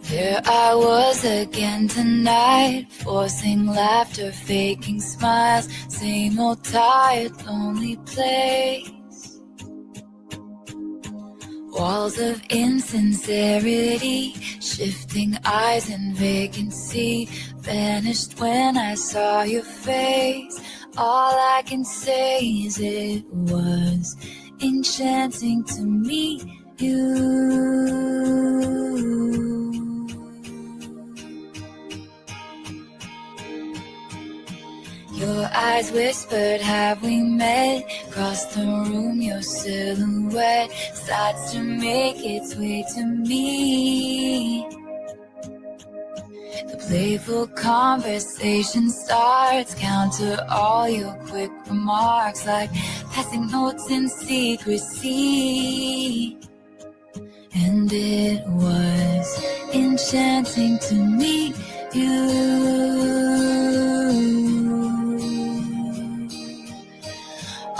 There I was again tonight, forcing laughter, faking smiles, same old tired, lonely place. Walls of insincerity, shifting eyes and vacancy, vanished when I saw your face. All I can say is it was enchanting to meet you. Your eyes whispered, have we met? Across the room, your silhouette starts to make its way to me. The playful conversation starts, counter all your quick remarks, like passing notes in secrecy. And it was enchanting to meet you.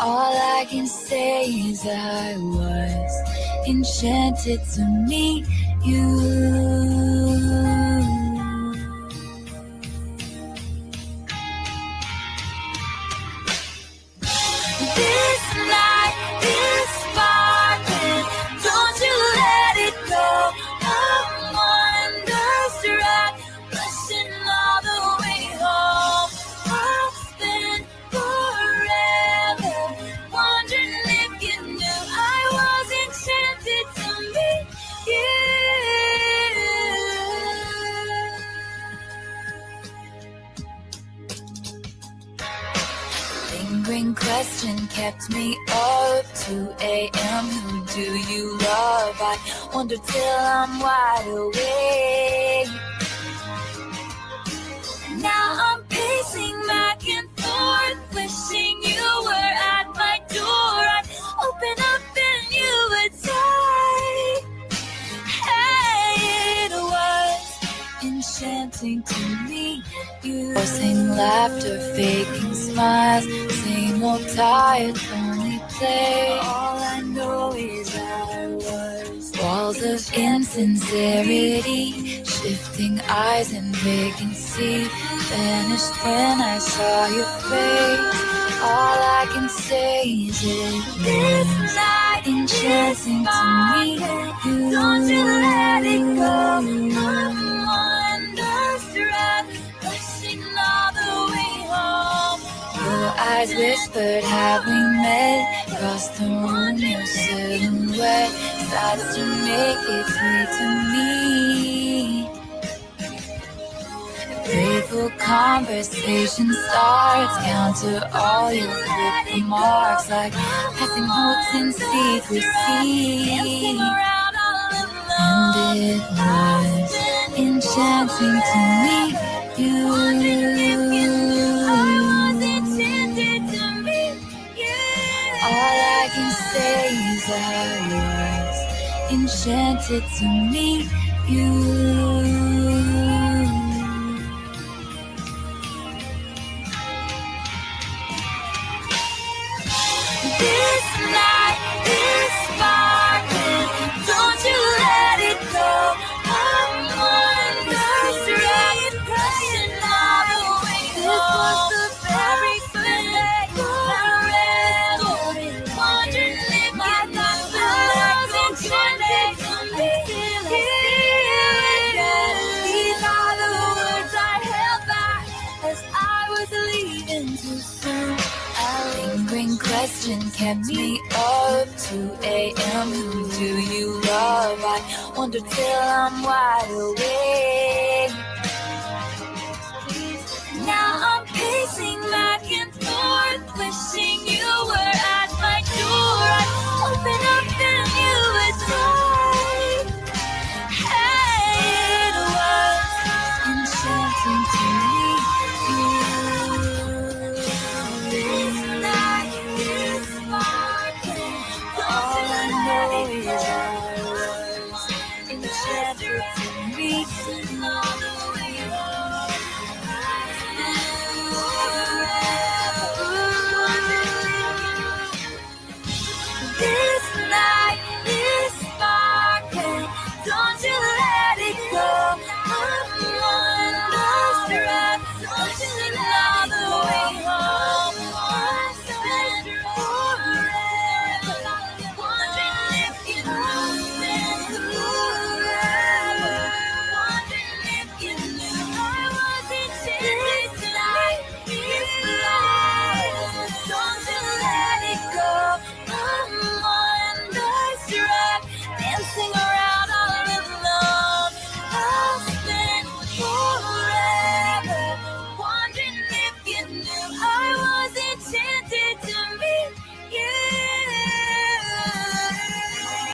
All I can say is I was enchanted to meet you. This night is sparkling, don't you let it go. I'm wonderstruck, rushing all the way home. I'll spend forever wondering if you knew I was enchanted to meet you. Lingering question kept me up 2 a.m. Who do you love? I wonder till I'm wide awake. Now I'm pacing back and forth, wishing you were at my door. I'd open up and you would say, hey, it was enchanting to meet you. Forcing laughter, faking smiles, same no tired, lonely place. All I know is I was walls of insincerity, shifting eyes and vacancy, vanished when I saw your face. All I can say is it this night enchanting to me. Don't you let it go. I'm wonderstruck, rushing all the way home. Your eyes whispered, have we met? Across the room, your silhouette starts to make its way to me. Playful conversation starts, counter all your quick remarks like passing notes in secrecy. And it was enchanting to meet you. All I can say is I was enchanted to meet you. This night is sparkling, don't you let it go. I'm wonderstruck, rushing all the way home. This was the very first day I read, wondering if my thoughts were enchanted to me. These are the words I held back as I was leaving too soon. A lingering question kept me up 2 a.m. Who do you love? I wonder till I'm wide awake.